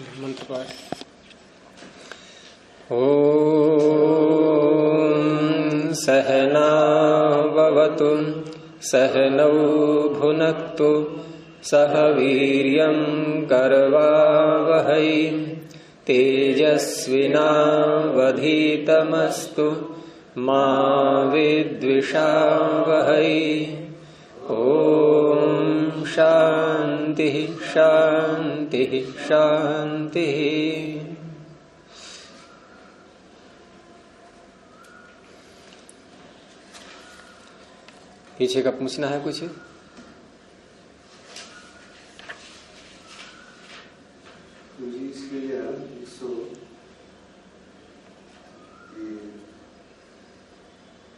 मंत्र पाठ। ॐ सहना भवतु सहनौ भुनक्तु सह वीर्यं करवावहै तेजस्विनावधीतमस्तु मा विद्विषावहै। ओम शांति शांति शांति। पीछे का पूछना है कुछ? इसके लिए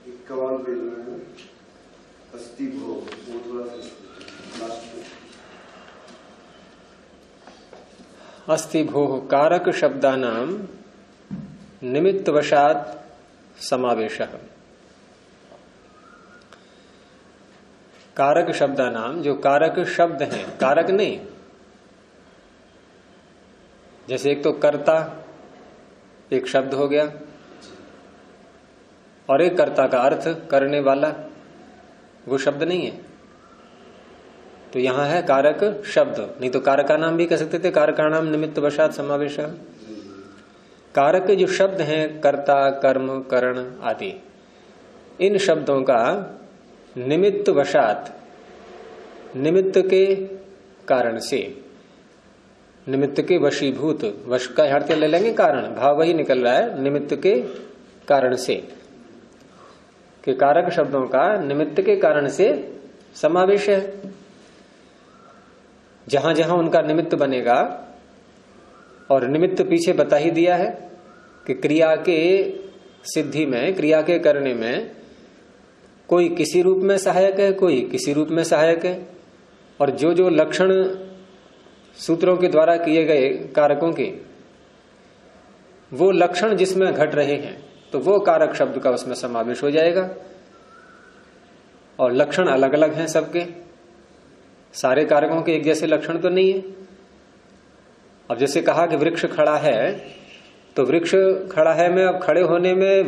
151 पेज में अस्थि भोग अस्ति भोः कारक शब्दानां निमित्तवशात् समावेशः। कारक शब्दानाम, जो कारक शब्द हैं, कारक नहीं, जैसे एक तो कर्ता एक शब्द हो गया और एक कर्ता का अर्थ करने वाला, वो शब्द नहीं है। तो यहां है कारक शब्द, नहीं तो कारका नाम भी कह सकते थे, कारका नाम निमित्त वशात समावेश। कारक जो शब्द हैं, कर्ता कर्म करण आदि, इन शब्दों का निमित्त वशात, निमित्त के कारण से, निमित्त के वशीभूत, वश का अर्थ ले लेंगे कारण, भाव वही निकल रहा है, निमित्त के कारण से, कि कारक शब्दों का निमित्त के कारण से समावेश है। जहां जहां उनका निमित्त बनेगा, और निमित्त पीछे बता ही दिया है कि क्रिया के सिद्धि में, क्रिया के करने में कोई किसी रूप में सहायक है, कोई किसी रूप में सहायक है। और जो जो लक्षण सूत्रों के द्वारा किए गए कारकों के, वो लक्षण जिसमें घट रहे हैं, तो वो कारक शब्द का उसमें समावेश हो जाएगा। और लक्षण अलग अलग हैं सबके, सारे कारकों के एक जैसे लक्षण तो नहीं है। अब जैसे कहा कि वृक्ष खड़ा है, तो वृक्ष खड़ा है में, अब खड़े होने में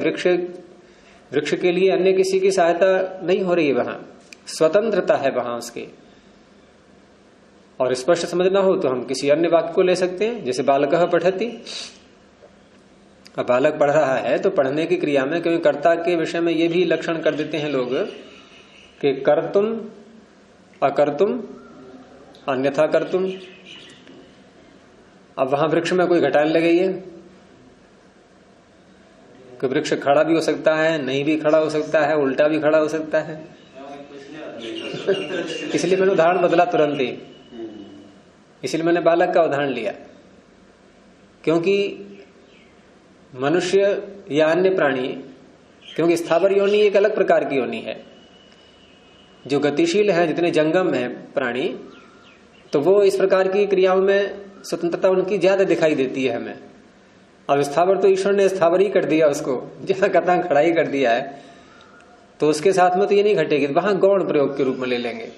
वृक्ष के लिए अन्य किसी की सहायता नहीं हो रही है, वहां स्वतंत्रता है वहां उसके। और स्पष्ट समझना हो तो हम किसी अन्य वाक्य को ले सकते हैं, जैसे बालकः पठति। अब बालक पढ़ रहा है, तो पढ़ने की क्रिया में, क्योंकि कर्ता के विषय में ये भी लक्षण कर देते हैं लोग कि कर्तुम अकर्तुम अन्यथा कर्तुम। अब वहां वृक्ष में कोई घटाने लगी है कि वृक्ष खड़ा भी हो सकता है, नहीं भी खड़ा हो सकता है, उल्टा भी खड़ा हो सकता है। इसलिए मैंने उदाहरण बदला तुरंत ही, इसलिए मैंने बालक का उदाहरण लिया, क्योंकि मनुष्य या अन्य प्राणी, क्योंकि स्थावर योनि एक अलग प्रकार की योनि है, जो गतिशील है, जितने जंगम है प्राणी, तो वो इस प्रकार की क्रियाओं में स्वतंत्रता उनकी ज्यादा दिखाई देती है हमें। अब स्थावर तो ईश्वर ने स्थावर ही कर दिया उसको, जहां कहता खड़ा ही कर दिया है, तो उसके साथ में तो ये नहीं घटेगी, वहां गौण प्रयोग के रूप में ले लेंगे।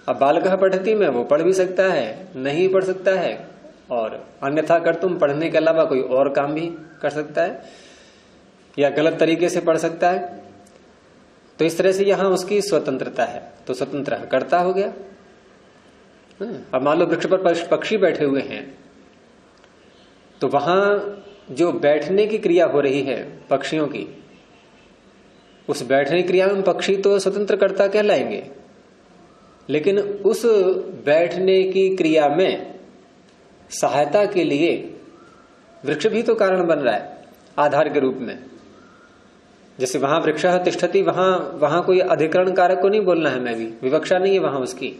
अब बालकः पठति में वो पढ़ भी सकता है, नहीं पढ़ सकता है, और अन्यथा कर तुम पढ़ने के अलावा कोई और काम भी कर सकता है, या गलत तरीके से पढ़ सकता है। तो इस तरह से यहां उसकी स्वतंत्रता है, तो स्वतंत्र कर्ता हो गया। अब मान लो वृक्ष पर पक्षी बैठे हुए हैं, तो वहां जो बैठने की क्रिया हो रही है पक्षियों की, उस बैठने की क्रिया में पक्षी तो स्वतंत्र कर्ता कहलाएंगे, लेकिन उस बैठने की क्रिया में सहायता के लिए वृक्ष भी तो कारण बन रहा है आधार के रूप में। जैसे वहां वृक्षः तिष्ठति, वहां कोई अधिकरण कारक को नहीं बोलना है, मैं भी विवक्षा नहीं है वहां उसकी।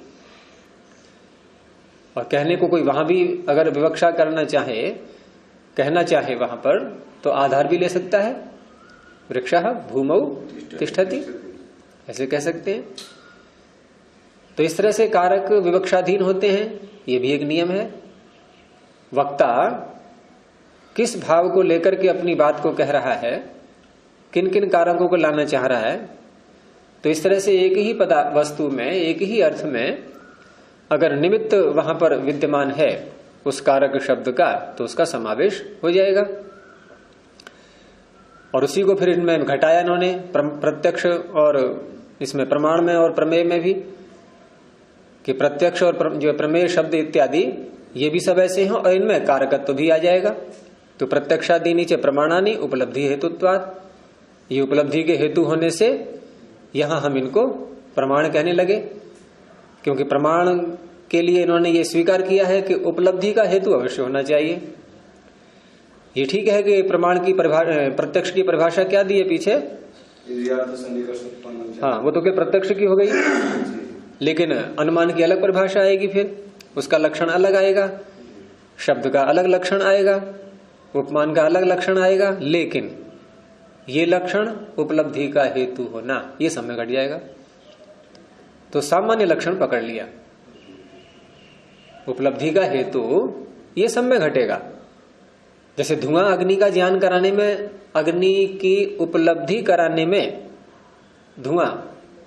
और कहने को कोई वहां भी अगर विवक्षा करना चाहे, कहना चाहे वहां पर, तो आधार भी ले सकता है, वृक्षः भूमौ तिष्ठति, ऐसे कह सकते हैं। तो इस तरह से कारक विवक्षाधीन होते हैं, ये भी एक नियम है। वक्ता किस भाव को लेकर के अपनी बात को कह रहा है, किन किन कारकों को लाना चाह रहा है, तो इस तरह से एक ही वस्तु में, एक ही अर्थ में अगर निमित्त वहां पर विद्यमान है, उस कारक शब्द का, तो उसका समावेश हो जाएगा। और उसी को फिर इनमें घटाया इन्होंने प्रत्यक्ष और इसमें प्रमाण में और प्रमेय में भी, कि प्रत्यक्ष और जो प्रमेय शब्द इत्यादि ये भी सब ऐसे हैं और इनमें कारकत्व भी आ जाएगा। तो प्रत्यक्षादि नीचे प्रमाणानि उपलब्धि हेतुत्वात्, ये उपलब्धि के हेतु होने से यहां हम इनको प्रमाण कहने लगे, क्योंकि प्रमाण के लिए इन्होंने ये स्वीकार किया है कि उपलब्धि का हेतु अवश्य होना चाहिए। ये ठीक है कि प्रमाण की प्रत्यक्ष की परिभाषा क्या दी है पीछे, हाँ वो तो क्या प्रत्यक्ष की हो गई, लेकिन अनुमान की अलग परिभाषा आएगी, फिर उसका लक्षण अलग आएगा, शब्द का अलग लक्षण आएगा, उपमान का अलग लक्षण आएगा, लेकिन ये लक्षण उपलब्धि का हेतु होना ये सब में घट जाएगा। तो सामान्य लक्षण पकड़ लिया, उपलब्धि का हेतु ये सब में घटेगा। जैसे धुआं अग्नि का ज्ञान कराने में, अग्नि की उपलब्धि कराने में धुआं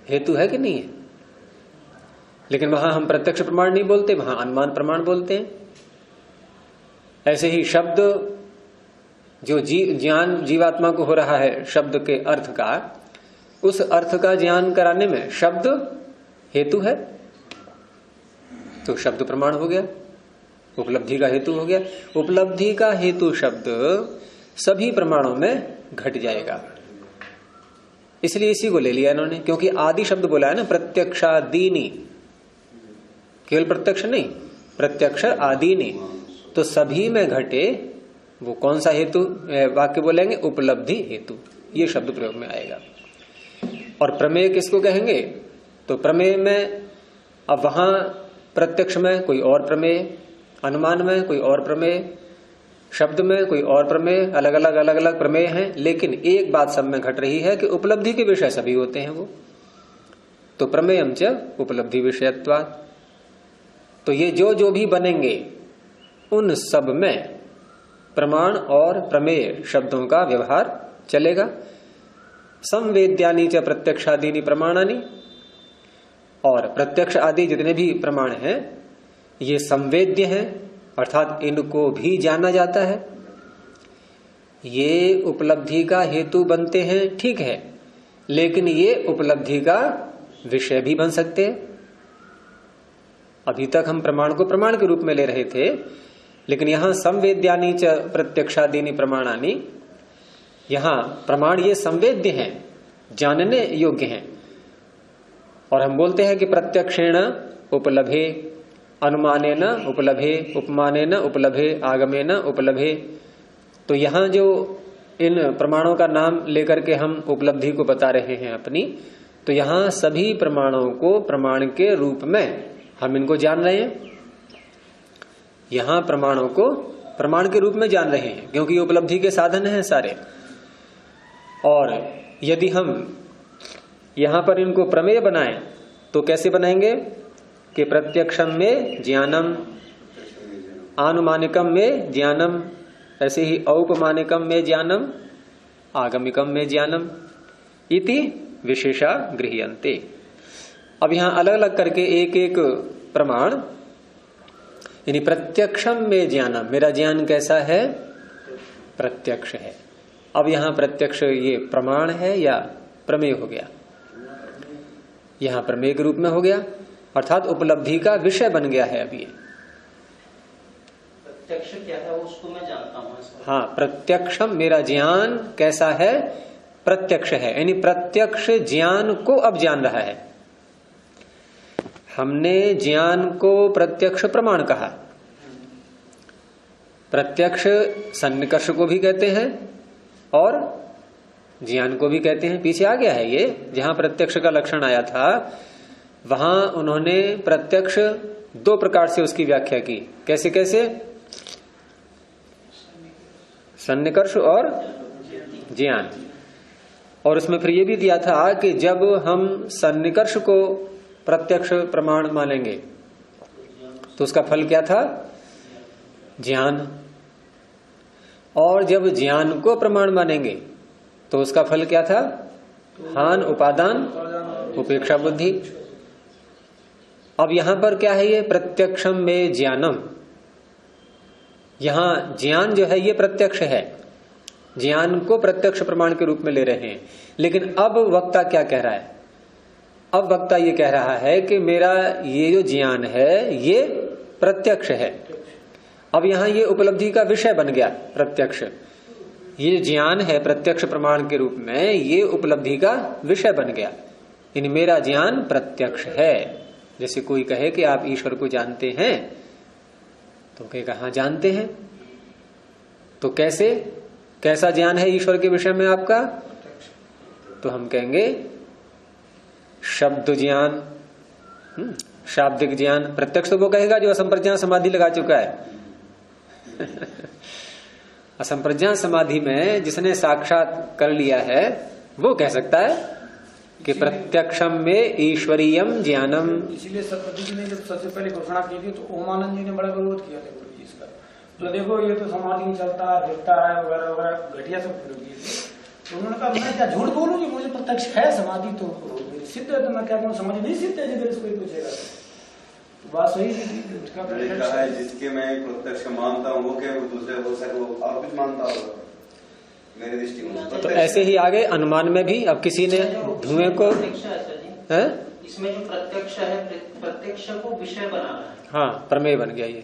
हेतु है कि नहीं है, लेकिन वहां हम प्रत्यक्ष प्रमाण नहीं बोलते, वहां अनुमान प्रमाण बोलते हैं। ऐसे ही शब्द जो ज्ञान जीवात्मा को हो रहा है शब्द के अर्थ का, उस अर्थ का ज्ञान कराने में शब्द हेतु है, तो शब्द प्रमाण हो गया, उपलब्धि का हेतु हो गया। उपलब्धि का हेतु शब्द सभी प्रमाणों में घट जाएगा, इसलिए इसी को ले लिया इन्होंने, क्योंकि आदि शब्द बोला है ना, प्रत्यक्षादीनि, केवल प्रत्यक्ष नहीं, प्रत्यक्ष आदीनि, तो सभी में घटे वो कौन सा हेतु वाक्य बोलेंगे, उपलब्धि हेतु, ये शब्द प्रयोग में आएगा। और प्रमेय किसको कहेंगे, तो प्रमेय में अब वहां प्रत्यक्ष में कोई और प्रमेय, अनुमान में कोई और प्रमेय, शब्द में कोई और प्रमेय, अलग अलग प्रमेय हैं, लेकिन एक बात सब में घट रही है कि उपलब्धि के विषय सभी होते हैं वो, तो प्रमेयम च उपलब्धि विषयत्वात्। तो ये जो भी बनेंगे उन सब में प्रमाण और प्रमेय शब्दों का व्यवहार चलेगा। संवेद्यानि च प्रत्यक्षादीनि प्रमाणानि, और प्रत्यक्ष आदि जितने भी प्रमाण हैं ये संवेद्य हैं, अर्थात इनको भी जाना जाता है। ये उपलब्धि का हेतु बनते हैं, ठीक है, लेकिन ये उपलब्धि का विषय भी बन सकते हैं। अभी तक हम प्रमाण को प्रमाण के रूप में ले रहे थे, लेकिन यहां संवेद्यानि च प्रत्यक्षादीनि प्रमाणानि, यहां प्रमाण ये संवेद्य हैं, जानने योग्य हैं। और हम बोलते हैं कि प्रत्यक्षेण उपलभे, अनुमानेन उपलभे, उपमानेन उपलभे, आगमेन उपलभे। तो यहां जो इन प्रमाणों का नाम लेकर के हम उपलब्धि को बता रहे हैं अपनी, तो यहां सभी प्रमाणों को प्रमाण के रूप में हम इनको जान रहे हैं। यहां प्रमाणों को प्रमाण के रूप में जान रहे हैं, क्योंकि उपलब्धि के साधन हैं सारे। और यदि हम यहां पर इनको प्रमेय बनाएं तो कैसे बनाएंगे कि प्रत्यक्षम में ज्ञानम, आनुमानिकम में ज्ञानम, ऐसे ही औपमानिकम में ज्ञानम, आगमिकम में ज्ञानम इति विशेषा गृह्यन्ते। अब यहां अलग अलग करके एक एक प्रमाण, यानी प्रत्यक्षम में ज्ञानम, मेरा ज्ञान कैसा है, प्रत्यक्ष है। अब यहां प्रत्यक्ष ये प्रमाण है या प्रमेय हो गया, यहां प्रमेय के रूप में हो गया, अर्थात उपलब्धि का विषय बन गया है। अभी प्रत्यक्ष क्या है उसको मैं जानता हूं। हाँ, प्रत्यक्षम, मेरा ज्ञान कैसा है, प्रत्यक्ष है, यानी प्रत्यक्ष ज्ञान को अब जान रहा है। हमने ज्ञान को प्रत्यक्ष प्रमाण कहा, प्रत्यक्ष सन्निकर्ष को भी कहते हैं और ज्ञान को भी कहते हैं। पीछे आ गया है ये, जहां प्रत्यक्ष का लक्षण आया था वहां उन्होंने प्रत्यक्ष दो प्रकार से उसकी व्याख्या की। कैसे कैसे, सन्निकर्ष और ज्ञान। और उसमें फिर ये भी दिया था कि जब हम सन्निकर्ष को प्रत्यक्ष प्रमाण मानेंगे तो उसका फल क्या था, ज्ञान। और जब ज्ञान को प्रमाण मानेंगे तो उसका फल क्या था, हान, उपादान, उपेक्षा बुद्धि। अब यहां पर क्या है, ये प्रत्यक्षम में ज्ञानम, यहां ज्ञान जो है ये प्रत्यक्ष है, ज्ञान को प्रत्यक्ष प्रमाण के रूप में ले रहे हैं। लेकिन अब वक्ता क्या कह रहा है? अब वक्ता ये कह रहा है कि मेरा ये जो ज्ञान है ये प्रत्यक्ष है। अब यहां ये उपलब्धि का विषय बन गया प्रत्यक्ष। ये ज्ञान है प्रत्यक्ष प्रमाण के रूप में, ये उपलब्धि का विषय बन गया। यानी मेरा ज्ञान प्रत्यक्ष है। जैसे कोई कहे कि आप ईश्वर को जानते हैं, तो कहेगा हाँ जानते हैं। तो कैसे, कैसा ज्ञान है ईश्वर के विषय में आपका? तो हम कहेंगे शब्द ज्ञान, शाब्दिक ज्ञान। प्रत्यक्ष तो वो कहेगा जो असंप्रज्ञात समाधि लगा चुका है। असंप्रज्ञात समाधि में जिसने साक्षात कर लिया है वो कह सकता है कि प्रत्यक्षम में ईश्वरीयम ज्ञानम। इसीलिए सतपति जी ने जब सबसे पहले घोषणा की थी तो ओमानंद जी ने बड़ा विरोध किया था गुरु जी इसका। तो देखो ये तो समाधि में चलता है, फिरता है वगैरह वगैरह, घटिया सब फिर गई। तो उन्होंने कहा मैं क्या झूठ बोलूंगी, मुझे प्रत्यक्ष है समाधि तो सिद्ध है, तो मैं क्या करूँ, समाधि नहीं सिद्ध है जिधर इसको पूछेगा। बात सही है, जिसके मैं प्रत्यक्ष मानता हूँ वो क्या दूसरे हो सके वो और कुछ मानता होगा मेरे दृष्टिकोण। तो ऐसे ही आगे अनुमान में भी अब किसी ने धुएं को है, इसमें जो प्रत्यक्ष है प्रत्यक्ष को विषय बनाना है। हाँ प्रमेय बन गया ये।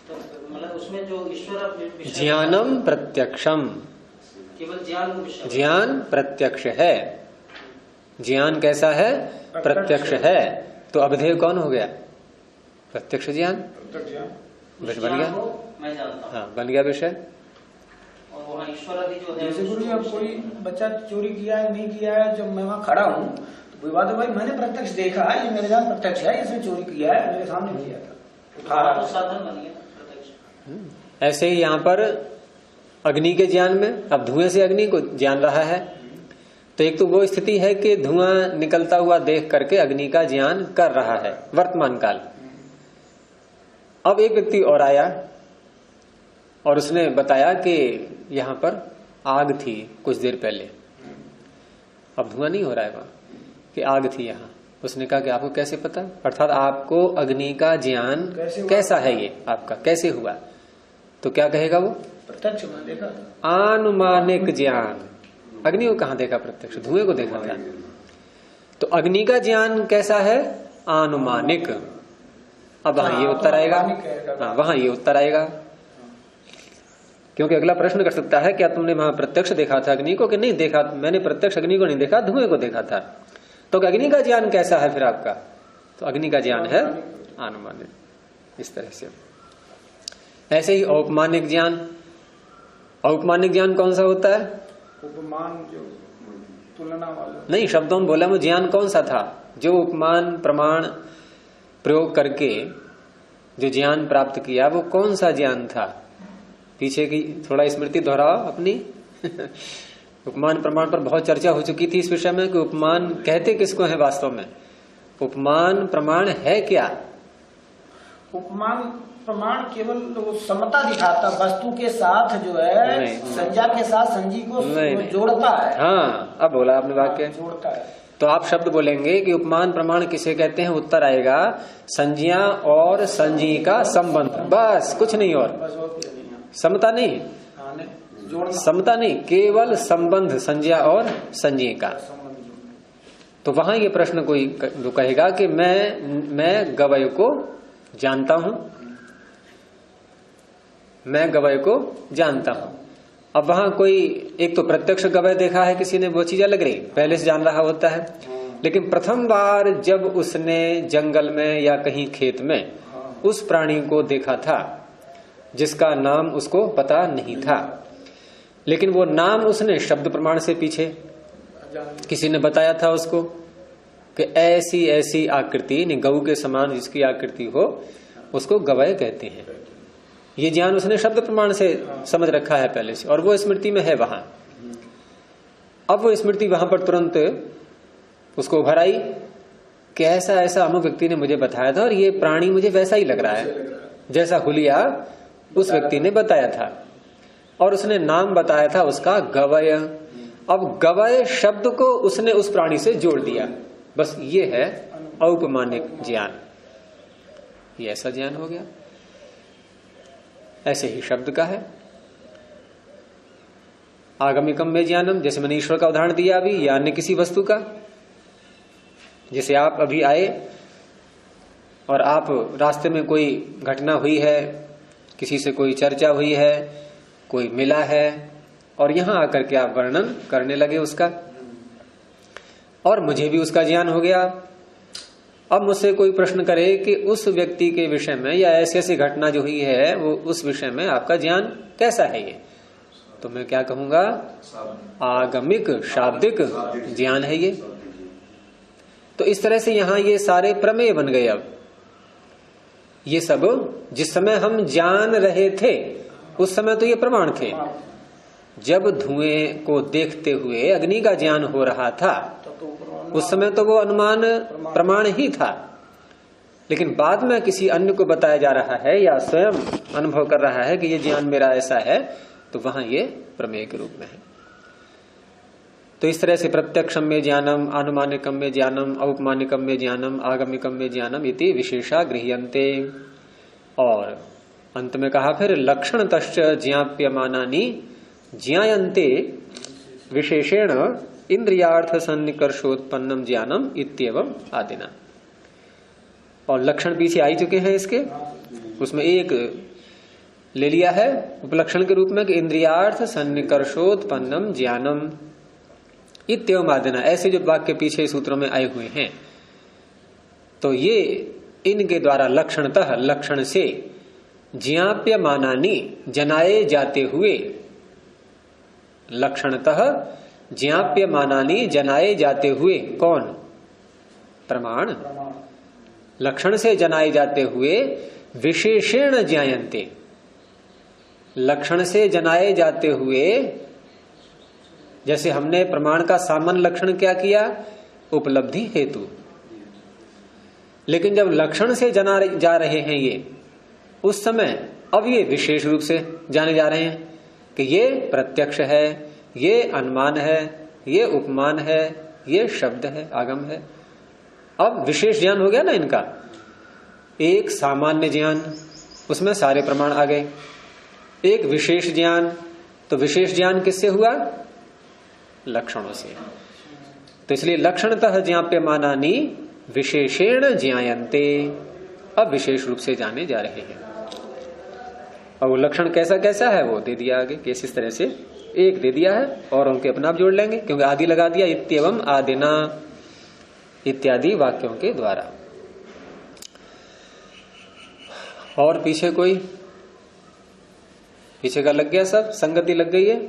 तो मतलब उसमें जो ईश्वर ज्ञानम प्रत्यक्षम, केवल ज्ञान को विषय, ज्ञान प्रत्यक्ष है। ज्ञान कैसा है? प्रत्यक्ष है। तो अवधेय कौन हो गया? प्रत्यक्ष ज्ञान बन गया। मैं जानता हूँ, हाँ बन गया विषय। और वहाँ ईश्वर आदि जो है, जैसे गुरु जी अब कोई बच्चा चोरी किया है नहीं किया है, जब मैं वहाँ खड़ा हूँ तो कोई बात है भाई मैंने प्रत्यक्ष देखा है, ये मेरे जान प्रत्यक्ष है, इसने चोरी किया है, मेरे सामने किया था, तो साधन बन गया प्रत्यक्ष। ऐसे ही यहाँ पर अग्नि के ज्ञान में अब धुएं से अग्नि को जान रहा है। तो एक तो वो स्थिति है कि धुआं निकलता हुआ देख करके अग्नि का ज्ञान कर रहा है वर्तमान काल। अब एक व्यक्ति और आया और उसने बताया कि यहां पर आग थी कुछ देर पहले, अब धुआं नहीं हो रहा है वहां, कि आग थी यहां। उसने कहा कि आपको कैसे पता? अर्थात आपको अग्नि का ज्ञान कैसा है, ये आपका कैसे हुआ? तो क्या कहेगा वो? प्रत्यक्ष में देखा था। आनुमानिक ज्ञान। अग्नि को कहां देखा? प्रत्यक्ष, धुएं को देखा था। तो अग्नि का ज्ञान कैसा है? आनुमानिक। अब वहां ये उत्तर आएगा, हाँ वहां ये उत्तर आएगा। क्योंकि अगला प्रश्न कर सकता है क्या तुमने वहां प्रत्यक्ष देखा था अग्नि को? कि नहीं देखा, मैंने प्रत्यक्ष अग्नि को नहीं देखा, धुएं को देखा था। तो अग्नि का ज्ञान कैसा है फिर आपका? तो अग्नि का ज्ञान है अनुमानिक। इस तरह से ऐसे ही औपमानिक ज्ञान। औपमानिक ज्ञान कौन सा होता है? उपमान जो तुलना वाला नहीं, शब्दों में बोला, वो ज्ञान कौन सा था? जो उपमान प्रमाण प्रयोग करके जो ज्ञान प्राप्त किया वो कौन सा ज्ञान था? पीछे की थोड़ा स्मृति दोहराओ अपनी। उपमान प्रमाण पर बहुत चर्चा हो चुकी थी इस विषय में कि उपमान कहते किसको है वास्तव में? उपमान प्रमाण है क्या? उपमान प्रमाण केवल समता दिखाता, वस्तु के साथ जो है संज्ञा के साथ संजी को जोड़ता है। हाँ अब बोला आपने वाक्य, जोड़ता है। तो आप शब्द बोलेंगे कि उपमान प्रमाण किसे कहते हैं? उत्तर आएगा संज्ञा और संजी का संबंध, बस कुछ नहीं। और समता नहीं, समता नहीं, केवल संबंध संज्ञा और संजी का। तो वहां ये प्रश्न कोई जो कहेगा कि मैं गवय को जानता हूं, मैं गवय को जानता हूं। अब वहां कोई एक तो प्रत्यक्ष गवय देखा है किसी ने, वो चीज अलग रही, पहले से जान रहा होता है। लेकिन प्रथम बार जब उसने जंगल में या कहीं खेत में उस प्राणी को देखा था जिसका नाम उसको पता नहीं था, लेकिन वो नाम उसने शब्द प्रमाण से पीछे किसी ने बताया था उसको कि ऐसी ऐसी आकृति, गऊ के समान जिसकी आकृति हो उसको गवय कहते हैं। ये ज्ञान उसने शब्द प्रमाण से समझ रखा है पहले से, और वो स्मृति में है वहां। अब वो स्मृति वहां पर तुरंत उसको उभर आई कि ऐसा ऐसा अमुक व्यक्ति ने मुझे बताया था और ये प्राणी मुझे वैसा ही लग रहा है जैसा हुलिया उस व्यक्ति ने बताया था, और उसने नाम बताया था उसका गवय। अब गवय शब्द को उसने उस प्राणी से जोड़ दिया, बस ये है औपमानिक ज्ञान। ये ऐसा ज्ञान हो गया। ऐसे ही शब्द का है। आगमिकम में ज्ञानम, जैसे मैंने ईश्वर का उदाहरण दिया अभी, या अन्य किसी वस्तु का। जैसे आप अभी आए और आप रास्ते में कोई घटना हुई है, किसी से कोई चर्चा हुई है, कोई मिला है, और यहां आकर के आप वर्णन करने लगे उसका, और मुझे भी उसका ज्ञान हो गया। अब मुझसे कोई प्रश्न करे कि उस व्यक्ति के विषय में या ऐसी ऐसी घटना जो हुई है वो उस विषय में आपका ज्ञान कैसा है, ये तो मैं क्या कहूंगा, आगमिक शाब्दिक ज्ञान है ये। तो इस तरह से यहां ये सारे प्रमेय बन गए। अब ये सब जिस समय हम जान रहे थे उस समय तो ये प्रमाण थे। जब धुएं को देखते हुए अग्नि का ज्ञान हो रहा था उस समय तो वो अनुमान प्रमाण ही था, लेकिन बाद में किसी अन्य को बताया जा रहा है या स्वयं अनुभव कर रहा है कि ये ज्ञान मेरा ऐसा है, तो वहां ये प्रमेय के रूप में है। तो इस तरह से प्रत्यक्षम में ज्ञानम, अनुमानिकम में ज्ञानम, औपमानिकम में ज्ञानम, आगमिकम में ज्ञानम इति विशेषा गृह्यन्ते। और अंत में कहा फिर लक्षणतश्च ज्ञाप्यमानानि ज्ञायन्ते विशेषेण इंद्रियार्थ सन्निकर्षोत्पन्नम ज्ञानम इत्येवम् आदिना। और लक्षण पीछे आ ही चुके हैं इसके, उसमें एक ले लिया है उपलक्षण के रूप में कि इंद्रियार्थ सन्निकर्षोत्पन्नम ज्ञानम इत्येवम् आदिना। ऐसे जो वाक्य पीछे सूत्रों में आए हुए हैं, तो ये इनके द्वारा लक्षणतः, लक्षण से, ज्ञाप्यमानानि जनाए जाते हुए, लक्षणतः ज्ञाप्यमानानि जनाए जाते हुए, कौन, प्रमाण, लक्षण से जनाए जाते हुए विशेषेण ज्ञायन्ते, लक्षण से जनाए जाते हुए। जैसे हमने प्रमाण का सामान्य लक्षण क्या किया, उपलब्धि हेतु, लेकिन जब लक्षण से जना जा रहे हैं ये, उस समय अब ये विशेष रूप से जाने जा रहे हैं कि ये प्रत्यक्ष है, ये अनुमान है, ये उपमान है, ये शब्द है, आगम है। अब विशेष ज्ञान हो गया ना इनका। एक सामान्य ज्ञान, उसमें सारे प्रमाण आ गए। एक विशेष ज्ञान, तो विशेष ज्ञान किससे हुआ, लक्षणों से। तो इसलिए लक्षणतः ज्ञाप्यमानानि विशेषेण ज्ञायन्ते, अब विशेष रूप से जाने जा रहे हैं। और वो लक्षण कैसा कैसा है वो दे दिया आगे, कैसे इस तरह से एक दे दिया है, और उनके अपना आप जोड़ लेंगे क्योंकि आदि लगा दिया, इत्येवम् आदिना इत्यादि वाक्यों के द्वारा। और पीछे कोई, पीछे का लग गया, सब संगति लग गई है।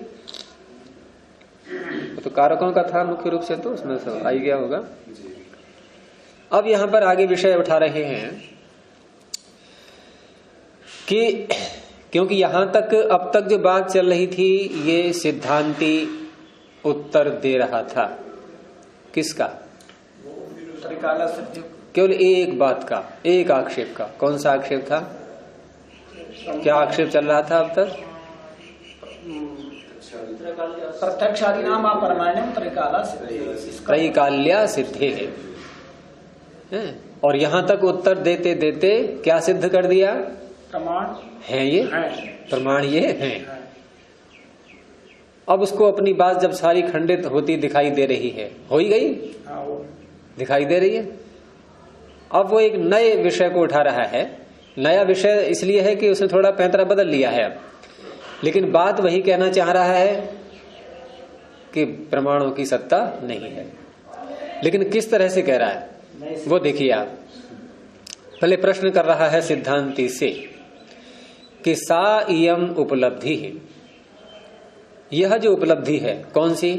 तो कारकों का था मुख्य रूप से, तो उसमें सब आ ही गया होगा। अब यहां पर आगे विषय उठा रहे हैं कि क्योंकि यहां तक अब तक जो बात चल रही थी ये सिद्धांती उत्तर दे रहा था किसका, केवल एक बात का, एक आक्षेप का। कौन सा आक्षेप था, क्या आक्षेप चल रहा था अब तक, प्रत्यक्षादि नाम अपरमाण्यम त्रैकाल्या सिद्धे है। और यहां तक उत्तर देते देते क्या सिद्ध कर दिया, प्रमाण है ये, प्रमाण ये है। अब उसको अपनी बात जब सारी खंडित होती दिखाई दे रही है, हो ही गई, दिखाई दे रही है। अब वो एक नए विषय को उठा रहा है। नया विषय इसलिए है कि उसने थोड़ा पैंतरा बदल लिया है अब, लेकिन बात वही कहना चाह रहा है कि प्रमाणों की सत्ता नहीं है। लेकिन किस तरह से कह रहा है वो देखिए आप। पहले प्रश्न कर रहा है सिद्धांती से कि सा इयम उपलब्धि है, यह जो उपलब्धि है कौन सी,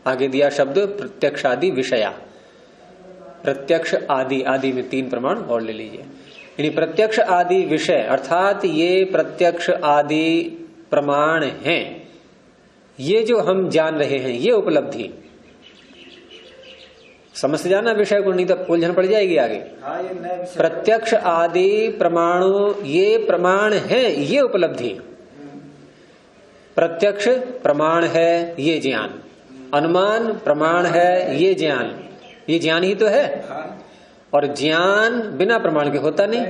आगे दिया शब्द प्रत्यक्षादि विषया। प्रत्यक्ष आदि, आदि में 3 प्रमाण और ले लीजिए। यानी प्रत्यक्ष आदि विषय अर्थात ये प्रत्यक्ष आदि प्रमाण हैं, ये जो हम जान रहे हैं ये उपलब्धि। समझ से जाना विषय को, नहीं तो उलझन पड़ जाएगी आगे। प्रत्यक्ष आदि प्रमाणों, ये प्रमाण है ये उपलब्धि। प्रत्यक्ष प्रमाण है ये ज्ञान, अनुमान प्रमाण है ये ज्ञान, ये ज्ञान ही तो है। और ज्ञान बिना प्रमाण के होता नहीं।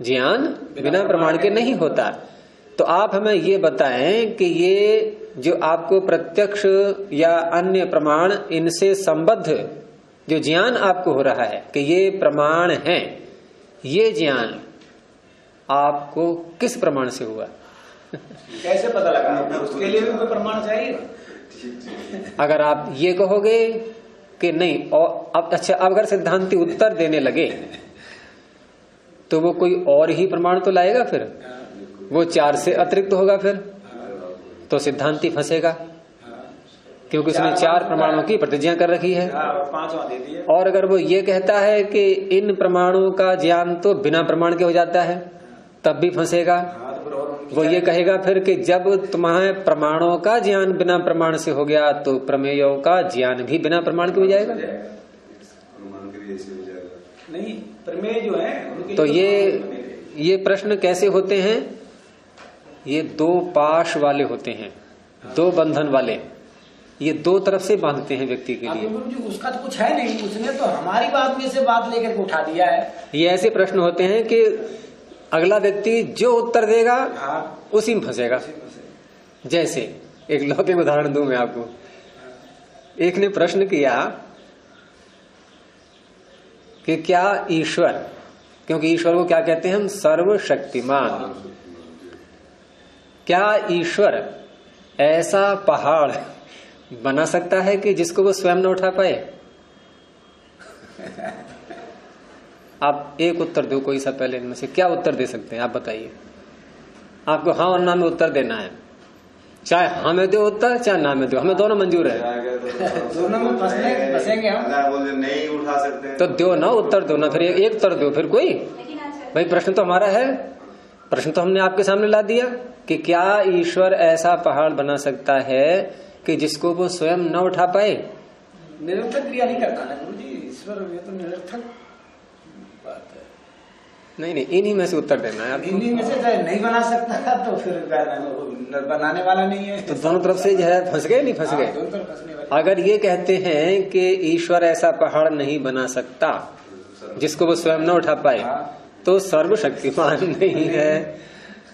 ज्ञान बिना प्रमाण के नहीं होता। तो आप हमें ये बताएं कि ये जो आपको प्रत्यक्ष या अन्य प्रमाण इनसे संबद्ध जो ज्ञान आपको हो रहा है कि ये प्रमाण है, ये ज्ञान आपको किस प्रमाण से हुआ? कैसे पता लगा? उसके लिए भी कोई प्रमाण चाहिए। अगर आप ये कहोगे कि नहीं, और अब अच्छा, अब अगर सिद्धांती उत्तर देने लगे तो वो कोई और ही प्रमाण तो लाएगा, फिर वो 4 से अतिरिक्त होगा, फिर तो सिद्धांती फंसेगा, क्योंकि उसने 4 प्रमाणों की प्रतिज्ञा कर रखी है। 5वां दे दिए। और अगर वो ये कहता है कि इन प्रमाणों का ज्ञान तो बिना प्रमाण के हो जाता है, तब भी फंसेगा। वो ये कहेगा फिर कि जब तुम्हारे प्रमाणों का ज्ञान बिना प्रमाण से हो गया तो प्रमेयों का ज्ञान भी बिना प्रमाण के हो जाएगा। नहीं, प्रमेय जो है तो ये प्रश्न कैसे होते हैं? ये 2 पाश वाले होते हैं, 2 बंधन वाले, ये 2 तरफ से बांधते हैं व्यक्ति के लिए। गुरु जी उसका तो कुछ है नहीं, उसने तो हमारी बात में से बात लेकर उठा दिया है। ये ऐसे प्रश्न होते हैं कि अगला व्यक्ति जो उत्तर देगा उसी में फंसेगा। जैसे एक लौकिक उदाहरण दूं मैं आपको। एक ने प्रश्न किया कि क्या ईश्वर, क्योंकि ईश्वर को क्या कहते हैं हम? सर्वशक्तिमान। क्या ईश्वर ऐसा पहाड़ बना सकता है कि जिसको वो स्वयं न उठा पाए? आप एक उत्तर दो कोई सा, पहले इनमें से क्या उत्तर दे सकते हैं आप बताइए। आपको हाँ और ना में उत्तर देना है, चाहे हाँ में दो उत्तर, चाहे ना में दो, हमें दोनों मंजूर है। दोनों में फंसेंगे हम। नहीं उठा सकते तो दो ना उत्तर दो ना, फिर एक उत्तर दो फिर कोई। भाई प्रश्न तो हमारा है, प्रश्न तो हमने आपके सामने ला दिया कि क्या ईश्वर ऐसा पहाड़ बना सकता है कि जिसको वो स्वयं न उठा पाए? निरर्थक क्रिया नहीं करता ना गुरु जी, ईश्वर ये तो निरर्थक बात है। नहीं, इन्हीं में से उत्तर देना है आपको। इन्हीं में से नहीं बना सकता तो फिर बनाने वाला नहीं है। तो दोनों तरफ से जो है फंस गए, नहीं फंस गए? अगर ये कहते हैं कि ईश्वर ऐसा पहाड़ नहीं बना सकता जिसको वो स्वयं न उठा पाए, तो सर्वशक्तिमान नहीं है।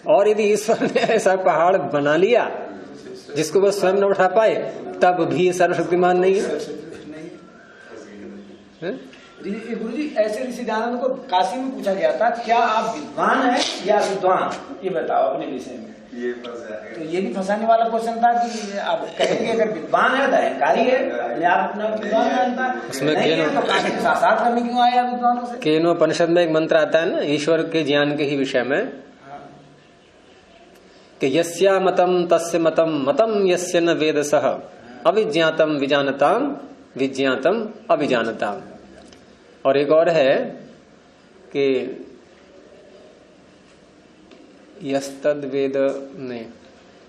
और यदि ईश्वर ने ऐसा पहाड़ बना लिया जिसको वो स्वयं न उठा पाए, तब भी सर्वशक्तिमान नहीं है। गुरु जी ऐसे ऋषि दयानंद को काशी में पूछा गया था, क्या आप विद्वान हैं या विद्वान, ये बताओ अपने विषय में। ये फंस जाएगा। तो ये भी फंसाने वाला क्वेश्चन था कि आप कहेंगे अगर विद्वान है तो अहंकारी है, अपने आप अपना विद्वान मानता है, उसमें नहीं है तो काशी के साक्षात करने क्यों आया विद्वानों से? केनोपनिषद में एक मंत्र आता है ना ईश्वर के ज्ञान के ही विषय में, कि यस्या मतम तस्य मतम मतम यस्य न वेदसः अविज्ञातम विजानताम विज्ञातम अविजानताम। और एक और है कि यस्तद वेद, नहीं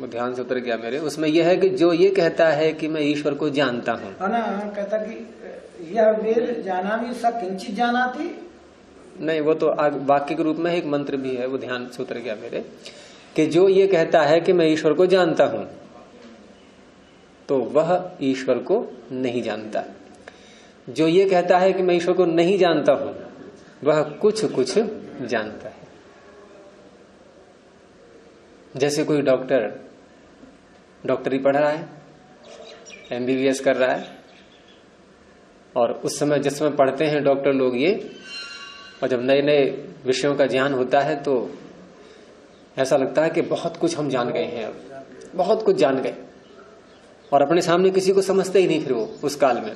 वो ध्यान से उतर गया मेरे, उसमें यह है कि जो ये कहता है कि मैं ईश्वर को जानता हूँ, कहता कि यह वेद जाना भी सब किंचित जाना थी। नहीं, वो तो वाक्य के रूप में एक मंत्र भी है, वो ध्यान से उतर गया मेरे, कि जो ये कहता है कि मैं ईश्वर को जानता हूं तो वह ईश्वर को नहीं जानता। जो ये कहता है कि मैं ईश्वर को नहीं जानता हूं वह कुछ कुछ जानता है। जैसे कोई डॉक्टरी पढ़ रहा है, MBBS कर रहा है, और उस समय जिस समय पढ़ते हैं डॉक्टर लोग ये, और जब नए नए विषयों का ज्ञान होता है तो ऐसा लगता है कि बहुत कुछ हम जान गए हैं, अब बहुत कुछ जान गए, और अपने सामने किसी को समझते ही नहीं फिर वो उस काल में।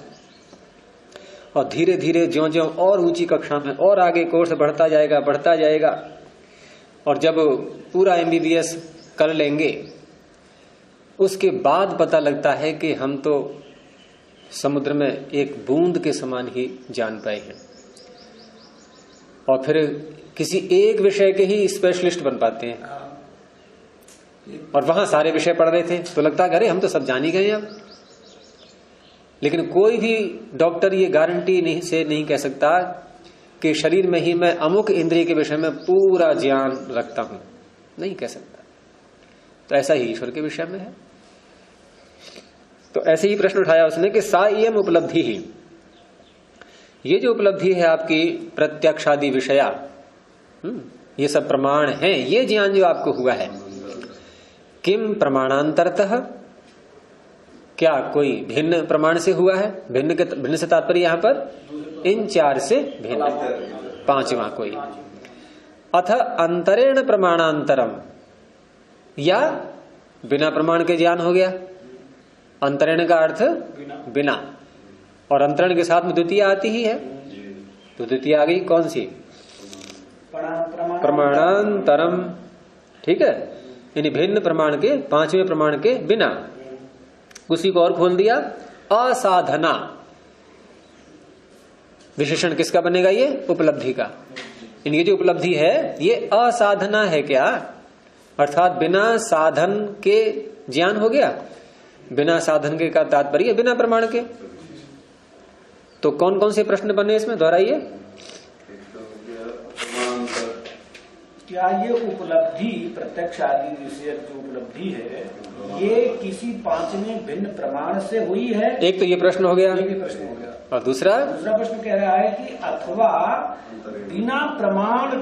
और धीरे धीरे ज्यों ज्यों और ऊंची कक्षा में और आगे कोर्स बढ़ता जाएगा, और जब पूरा MBBS कर लेंगे उसके बाद पता लगता है कि हम तो समुद्र में एक बूंद के समान ही जान पाए हैं, और फिर किसी एक विषय के ही स्पेशलिस्ट बन पाते हैं। और वहां सारे विषय पढ़ रहे थे तो लगता है अरे हम तो सब जान ही गए अब। लेकिन कोई भी डॉक्टर ये गारंटी नहीं कह सकता कि शरीर में ही मैं अमुक इंद्रिय के विषय में पूरा ज्ञान रखता हूं, नहीं कह सकता। तो ऐसा ही ईश्वर के विषय में है। तो ऐसे ही प्रश्न उठाया उसने कि सा इयम उपलब्धि ही, ये जो उपलब्धि है आपकी प्रत्यक्षादि विषया, ये सब प्रमाण है, ये ज्ञान जो आपको हुआ है। किम प्रमाणांतरतः, क्या कोई भिन्न प्रमाण से हुआ है? भिन्न से तात्पर्य यहाँ पर इन चार से भिन्न, पांचवा कोई। अथ अंतरेण प्रमाणांतरम, या बिना प्रमाण के ज्ञान हो गया। अंतरेण का अर्थ बिना, और अंतरण के साथ में द्वितीय आती ही है, तो द्वितीय आ गई कौन सी? प्रमाणांतरम। ठीक है, यानी भिन्न प्रमाण के, पांचवें प्रमाण के बिना। उसी को और खोल दिया, असाधना। विशेषण किसका बनेगा? ये उपलब्धि का। ये जो उपलब्धि है ये असाधना है क्या? अर्थात बिना साधन के ज्ञान हो गया। बिना साधन के का तात्पर्य बिना प्रमाण के। तो कौन कौन से प्रश्न बने इसमें, दोहराइए। क्या ये उपलब्धि, प्रत्यक्ष आदि विषय जो उपलब्धि है, ये किसी पांचवें भिन्न प्रमाण से हुई है? एक तो ये प्रश्न हो गया, ये प्रश्न हो गया। और दूसरा प्रश्न कह रहा है कि अथवा बिना प्रमाण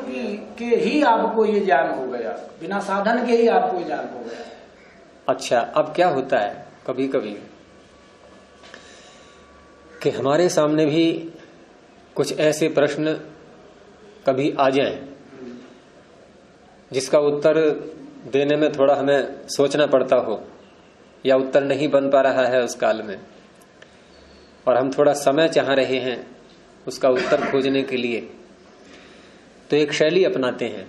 के ही आपको ये ज्ञान हो गया, बिना साधन के ही आपको ये ज्ञान हो गया। अच्छा, अब क्या होता है कभी कभी कि हमारे सामने भी कुछ ऐसे प्रश्न कभी आ जाएं जिसका उत्तर देने में थोड़ा हमें सोचना पड़ता हो, या उत्तर नहीं बन पा रहा है उस काल में, और हम थोड़ा समय चाह रहे हैं उसका उत्तर खोजने के लिए। तो एक शैली अपनाते हैं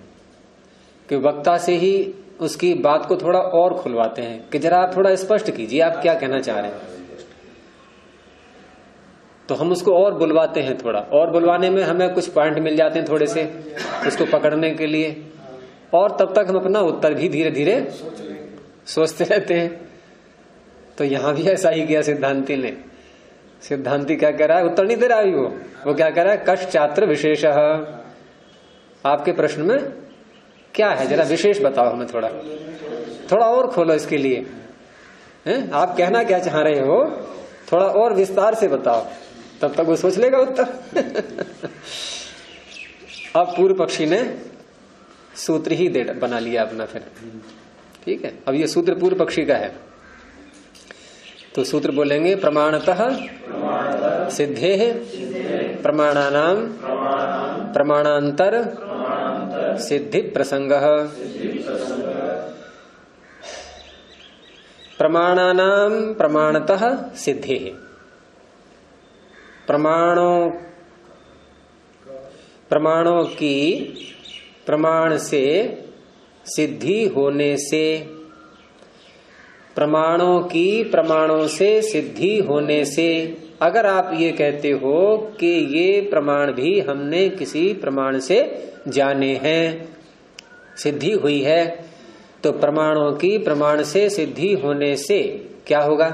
कि वक्ता से ही उसकी बात को थोड़ा और खुलवाते हैं कि जरा आप थोड़ा स्पष्ट कीजिए, आप क्या कहना चाह रहे हैं। तो हम उसको और बुलवाते हैं, थोड़ा और बुलवाने में हमें कुछ पॉइंट मिल जाते हैं थोड़े से उसको पकड़ने के लिए, और तब तक हम अपना उत्तर भी धीरे धीरे सोचते रहते हैं। तो यहां भी ऐसा ही किया सिद्धांति ने। सिद्धांति क्या कह रहा है? उत्तर नहीं दे रहा है वो क्या कह रहा है? कश्चात्र विशेष, आपके प्रश्न में क्या है, जरा विशेष बताओ हमें, थोड़ा और खोलो इसके लिए, हैं? आप कहना क्या चाह रहे हो, थोड़ा और विस्तार से बताओ, तब तक वो सोच लेगा उत्तर। अब पूर्व पक्षी ने सूत्र ही बना लिया अपना फिर। ठीक है, अब ये सूत्र पूर्व पक्षी का है, तो सूत्र बोलेंगे प्रमाणतः सिद्धे प्रमाणानाम प्रमाणांतर सिद्धि प्रसंग। प्रमाणानाम प्रमाणतः सिद्धे, प्रमाणों की प्रमाण से सिद्धि होने से, प्रमाणों की प्रमाणों से सिद्धि होने से, अगर आप ये कहते हो कि ये प्रमाण भी हमने किसी प्रमाण से जाने हैं, सिद्धि हुई है, तो प्रमाणों की प्रमाण से सिद्धि होने से क्या होगा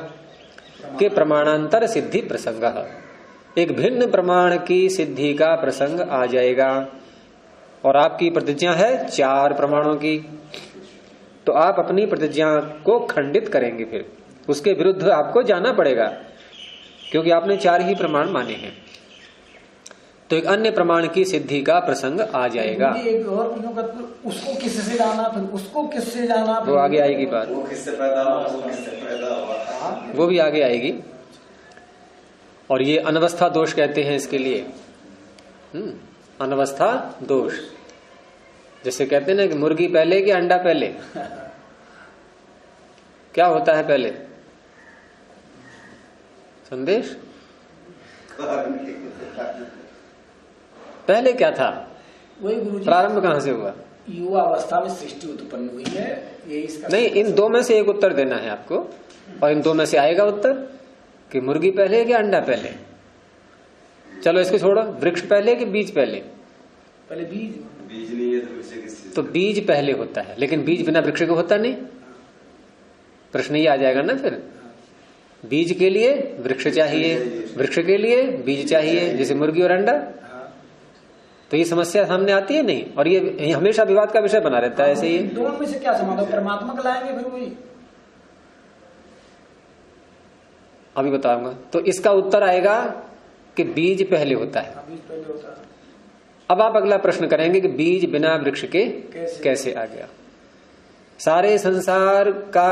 कि प्रमाणांतर सिद्धि प्रसंग, एक भिन्न प्रमाण की सिद्धि का प्रसंग आ जाएगा। और आपकी प्रतिज्ञा है 4 प्रमाणों की, तो आप अपनी प्रतिज्ञा को खंडित करेंगे, फिर उसके विरुद्ध आपको जाना पड़ेगा, क्योंकि आपने 4 ही प्रमाण माने हैं। तो एक अन्य प्रमाण की सिद्धि का प्रसंग आ जाएगा। एक और उसको किससे जाना, फिर उसको किससे जाना, वो आगे आएगी बात, वो किससे पैदा हुआ, वो किससे पैदा हुआ, वो भी आगे आएगी। और ये अनवस्था दोष कहते हैं इसके लिए, अनवस्था दोष। जैसे कहते हैं ना कि मुर्गी पहले कि अंडा पहले, क्या होता है पहले? संदेश पहले क्या था? वही गुरुजी, प्रारंभ कहां से हुआ? युवा अवस्था में सृष्टि उत्पन्न हुई है, ये इसका नहीं, इन 2 में से एक उत्तर देना है आपको, और इन 2 में से आएगा उत्तर कि मुर्गी पहले कि अंडा पहले। चलो इसको छोड़ो, वृक्ष पहले कि बीज पहले? पहले बीज नहीं है तो वृक्ष किससे? तो बीज पहले होता है, लेकिन बीज बिना वृक्ष के होता नहीं। प्रश्न ये आ जाएगा ना फिर, बीज के लिए वृक्ष चाहिए, वृक्ष के लिए बीज चाहिए, जैसे मुर्गी और अंडा। तो ये समस्या सामने आती है नहीं, और ये हमेशा विवाद का विषय बना रहता है। ऐसे ही दोनों में से क्या समाधान? परमात्मा को लाएंगे फिर वही, अभी बताऊंगा। तो इसका उत्तर आएगा कि बीज पहले होता है। बीज पहले होता है। अब आप अगला प्रश्न करेंगे कि बीज बिना वृक्ष के कैसे आ गया। सारे संसार का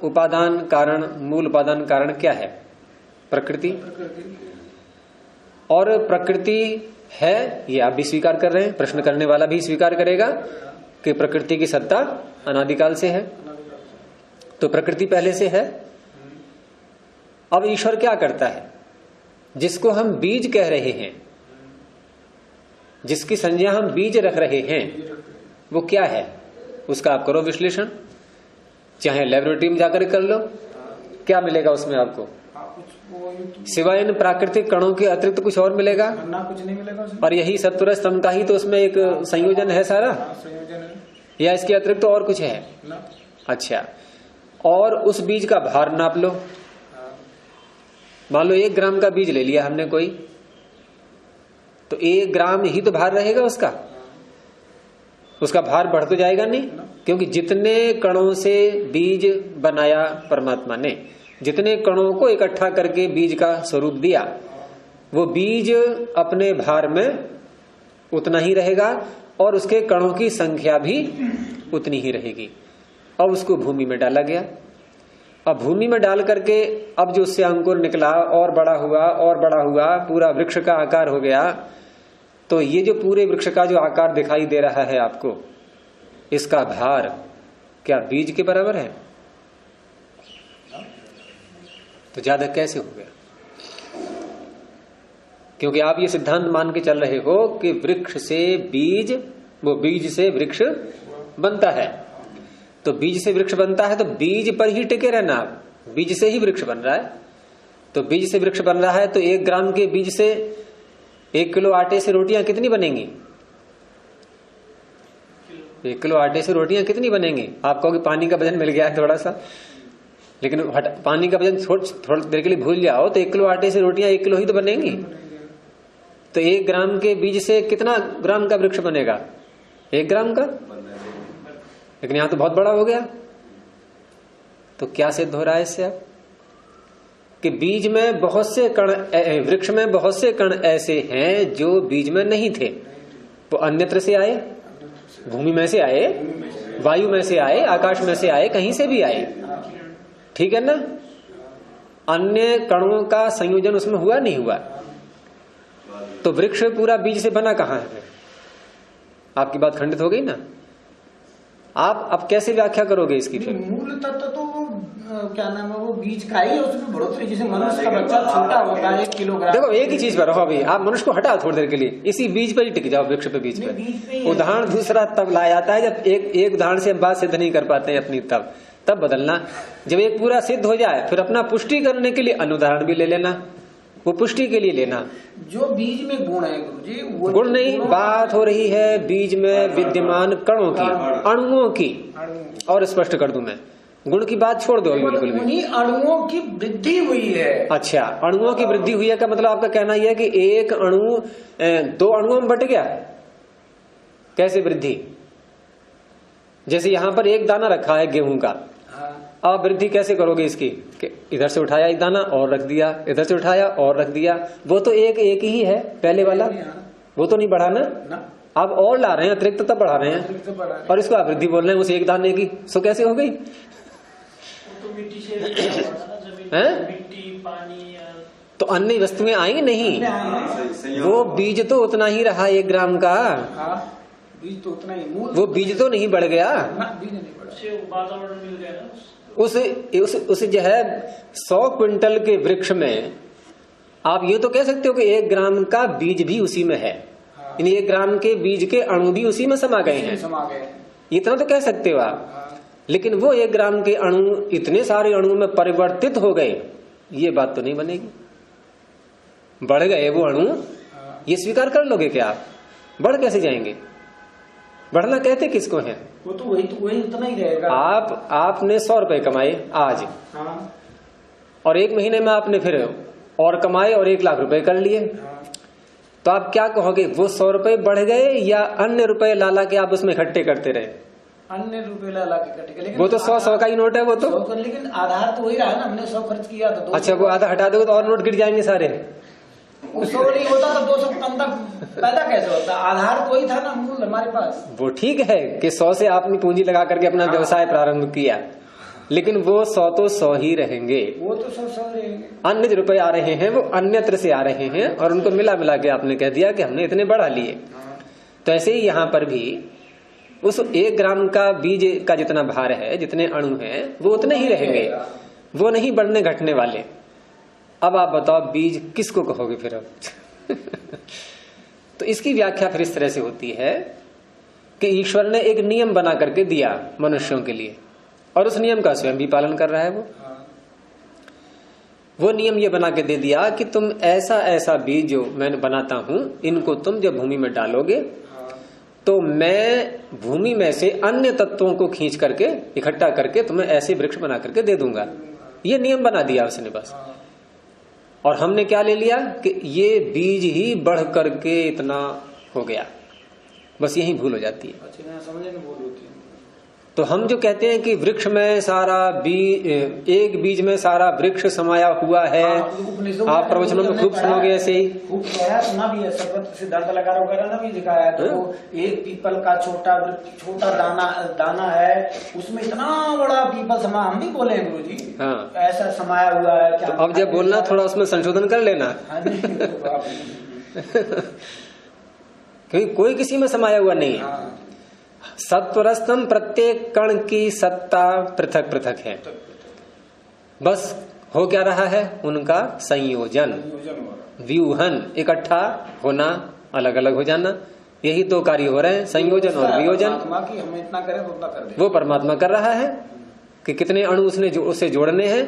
उपादान कारण, मूल उपादान कारण क्या है? प्रकृति। और प्रकृति है, ये आप भी स्वीकार कर रहे हैं, प्रश्न करने वाला भी स्वीकार करेगा कि प्रकृति की सत्ता अनादिकाल से है, तो प्रकृति पहले से है। अब ईश्वर क्या करता है? जिसको हम बीज कह रहे हैं, जिसकी संज्ञा हम बीज रख रहे हैं, वो क्या है? उसका आप करो विश्लेषण, चाहे लेबोरेटरी में जाकर कर लो, क्या मिलेगा उसमें आपको? सिवाय इन प्राकृतिक कणों के अतिरिक्त कुछ और मिलेगा ना? कुछ नहीं मिलेगा उसमें। और यही सत्वर स्तंभ का ही तो उसमें एक संयोजन है सारा, संयोजन है, या इसके अतिरिक्त और कुछ है ना? अच्छा, और उस बीज का भार नाप लो। मान लो 1 ग्राम का बीज ले लिया हमने कोई, तो 1 ग्राम ही तो भार रहेगा उसका। उसका भार बढ़ तो जाएगा नहीं, क्योंकि जितने कणों से बीज बनाया परमात्मा ने, जितने कणों को इकट्ठा करके बीज का स्वरूप दिया, वो बीज अपने भार में उतना ही रहेगा और उसके कणों की संख्या भी उतनी ही रहेगी। अब उसको भूमि में डाला गया। अब भूमि में डाल करके अब जो उससे अंकुर निकला और बड़ा हुआ और बड़ा हुआ, पूरा वृक्ष का आकार हो गया। तो ये जो पूरे वृक्ष का जो आकार दिखाई दे रहा है आपको, इसका भार क्या बीज के बराबर है? तो ज्यादा कैसे हो गया? क्योंकि आप ये सिद्धांत मान के चल रहे हो कि वृक्ष से बीज, वो बीज से वृक्ष बनता है। तो बीज से वृक्ष बनता है तो बीज पर ही टिके रहना, आप बीज से ही वृक्ष बन रहा है। तो बीज से वृक्ष बन रहा है तो 1 ग्राम के बीज से 1 किलो आटे से रोटियां कितनी बनेंगी? 1 किलो आटे से रोटियां कितनी बनेंगी? आप कहोगे पानी का वजन मिल गया है थोड़ा सा, लेकिन पानी का वजन थोड़ी देर के लिए भूल जाओ तो 1 किलो आटे से रोटियां 1 किलो ही तो बनेंगी। तो 1 ग्राम के बीज से कितना ग्राम का वृक्ष बनेगा? 1 ग्राम का। लेकिन यहां तो बहुत बड़ा हो गया। तो क्या सिद्ध हो रहा है इससे अब? कि बीज में बहुत से कण, वृक्ष में बहुत से कण ऐसे हैं जो बीज में नहीं थे। वो अन्यत्र से आए, भूमि में से आए, वायु में से आए, आकाश में से आए, कहीं से भी आए, ठीक है ना? अन्य कणों का संयोजन उसमें हुआ नहीं हुआ? तो वृक्ष पूरा बीज से बना कहां है? आपकी बात खंडित हो गई ना। आप अब कैसे व्याख्या करोगे इसकी? फिर मूल तत्व तो वो क्या नाम है, वो बीज का ही है, उसमें बढ़ोतरी। जैसे मनुष्य का बच्चा छोटा होता है 1 किलोग्राम। देखो एक ही चीज पर रहो अभी, आप मनुष्य को हटाओ थोड़ी देर के लिए, इसी बीज पर ही टिक जाओ, वृक्ष पे, बीज पे। उदाहरण दूसरा तब लाया जाता है जब एक उदाहरण से हम बात सिद्ध नहीं कर पाते हैं अपनी, तब बदलना। जब एक पूरा सिद्ध हो जाए फिर अपना पुष्टि करने के लिए अनुदाहरण भी ले लेना, वो पुष्टि के लिए लेना। जो बीज में गुण है गुरुजी, वो गुण नहीं, बात हो रही है बीज में विद्यमान कणों की, अणुओं की। और स्पष्ट कर दूं मैं, गुण की बात छोड़ दो बिल्कुल भी। उन्हीं अणुओं की वृद्धि हुई है। अच्छा, अणुओं की वृद्धि हुई है का मतलब आपका कहना यह है कि एक अणु 2 अणुओं में बट गया? कैसे वृद्धि? जैसे यहां पर एक दाना रखा है गेहूं का, आप वृद्धि कैसे करोगे इसकी? कि इधर से उठाया एक दाना और रख दिया, इधर से उठाया और रख दिया। वो तो एक ही है पहले वाला, वो तो नहीं बढ़ा ना। आप और ला रहे हैं अतिरिक्त, तब बढ़ा रहे हैं, और इसको आप वृद्धि बोल रहे हैं उस एक दाने की। सो कैसे हो गई? मिट्टी, पानी, तो अन्य वस्तुएं आई नहीं, वो बीज तो उतना ही रहा 1 ग्राम का। बीज तो उतना ही, वो बीज तो नहीं बढ़ गया, बीज नहीं बढ़ा, वातावरण मिल गया ना। उस जो है 100 क्विंटल के वृक्ष में आप ये तो कह सकते हो कि 1 ग्राम का बीज भी उसी में है, यानी 1 ग्राम के बीज के अणु भी उसी में समा गए हैं, इतना तो कह सकते हो आप। लेकिन वो 1 ग्राम के अणु इतने सारे अणुओं में परिवर्तित हो गए, ये बात तो नहीं बनेगी। बढ़ गए वो अणु, ये स्वीकार कर लोगे क्या आप? बढ़ कैसे जाएंगे? बढ़ना कहते किसको है? वो तो वही उतना ही रहेगा। आपने 100 रुपए कमाए आज, और 1 महीने में आपने फिर और कमाए और 1 लाख रुपए कर लिए, तो आप क्या कहोगे? वो 100 रुपए बढ़ गए या अन्य रुपए ला के आप उसमें इकट्ठे करते रहे? अन्य रुपए ला के इकट्ठे, लेकिन वो तो 100 का ही नोट है वो तो। लेकिन आधार तो वही रहा ना, हमने 100 खर्च किया तो 200। अच्छा, वो आधा हटा दोगे तो और नोट गिर जाएंगे सारे। वो 100 नहीं होता तो 200 टन तक पैदा कैसे होता? आधार तो ही था ना, मूल हमारे पास। वो ठीक है कि 100 से आपने पूंजी लगा करके अपना व्यवसाय प्रारंभ किया, लेकिन वो 100 तो 100 ही रहेंगे। वो तो 100 रहेंगे। अन्य जो रुपए आ रहे हैं वो अन्यत्र से आ रहे हैं और उनको मिला मिला के आपने कह दिया कि हमने इतने बढ़ा लिए। तो ऐसे ही यहाँ पर भी उस 1 ग्राम का बीज का जितना भार है, जितने अणु हैं, वो उतने ही रहेंगे, वो नहीं बढ़ने घटने वाले। अब आप बताओ बीज किसको कहोगे फिर अब? तो इसकी व्याख्या फिर इस तरह से होती है कि ईश्वर ने एक नियम बना करके दिया मनुष्यों के लिए और उस नियम का स्वयं भी पालन कर रहा है। वो नियम ये बना के दे दिया कि तुम ऐसा ऐसा बीज जो मैं बनाता हूं, इनको तुम जब भूमि में डालोगे तो मैं भूमि में से अन्य तत्वों को खींच करके इकट्ठा करके तुम्हें ऐसे वृक्ष बना करके दे दूंगा। ये नियम बना दिया उसने बस। और हमने क्या ले लिया कि ये बीज ही बढ़ करके इतना हो गया, बस यही भूल हो जाती है। अच्छा, समझने में भूल होती है। तो हम जो कहते हैं कि वृक्ष में सारा बीज, एक बीज में सारा वृक्ष समाया हुआ है, आप प्रवचनों में खूब सुनोगे ऐसे ही। खूब सुना भी है, सर्वत्र सिद्धांत अलंकार वगैरह ना भी दिखाया है। तो एक पीपल का छोटा दाना है, उसमें इतना बड़ा पीपल समा, हम भी बोले हैं गुरु जी। हाँ, ऐसा समाया हुआ है। तो अब जब बोलना थोड़ा उसमें संशोधन कर लेना, क्योंकि कोई किसी में समाया हुआ नहीं है। सत्वरस्तम प्रत्येक कण की सत्ता पृथक पृथक है, बस हो क्या रहा है उनका संयोजन, व्यूहन, इकट्ठा होना, अलग अलग हो जाना, यही 2 कार्य हो रहे हैं, संयोजन और वियोजन। हम इतना करें तो उतना कर दें। वो परमात्मा कर रहा है कि कितने अणु उससे जोड़ने हैं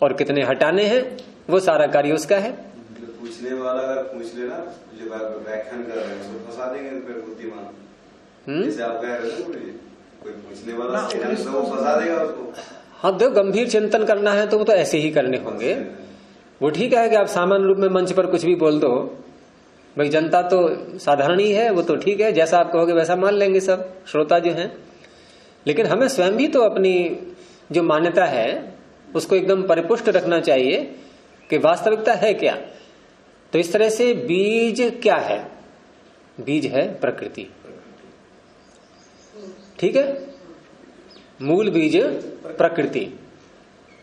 और कितने हटाने हैं, वो सारा कार्य उसका है। पूछने वाला अगर पूछ लेना जो व्याख्यान कर रहे हैं उसको फंसा देंगे फिर बुद्धिमान। जैसे आप कह रहे हो कोई पूछने वाला तो वो फंसा देगा उसको। हाँ, देखो गंभीर चिंतन करना है तो वो तो ऐसे ही करने होंगे। वो ठीक है कि आप सामान्य रूप में मंच पर कुछ भी बोल दो, भाई जनता तो साधारण ही है, वो तो ठीक है, जैसा आप कहोगे वैसा मान लेंगे सब श्रोता जो हैं। लेकिन हमें स्वयं भी तो अपनी जो मान्यता है उसको एकदम परिपुष्ट रखना चाहिए कि वास्तविकता है क्या। तो इस तरह से बीज क्या है? बीज है प्रकृति, ठीक है, मूल बीज प्रकृति।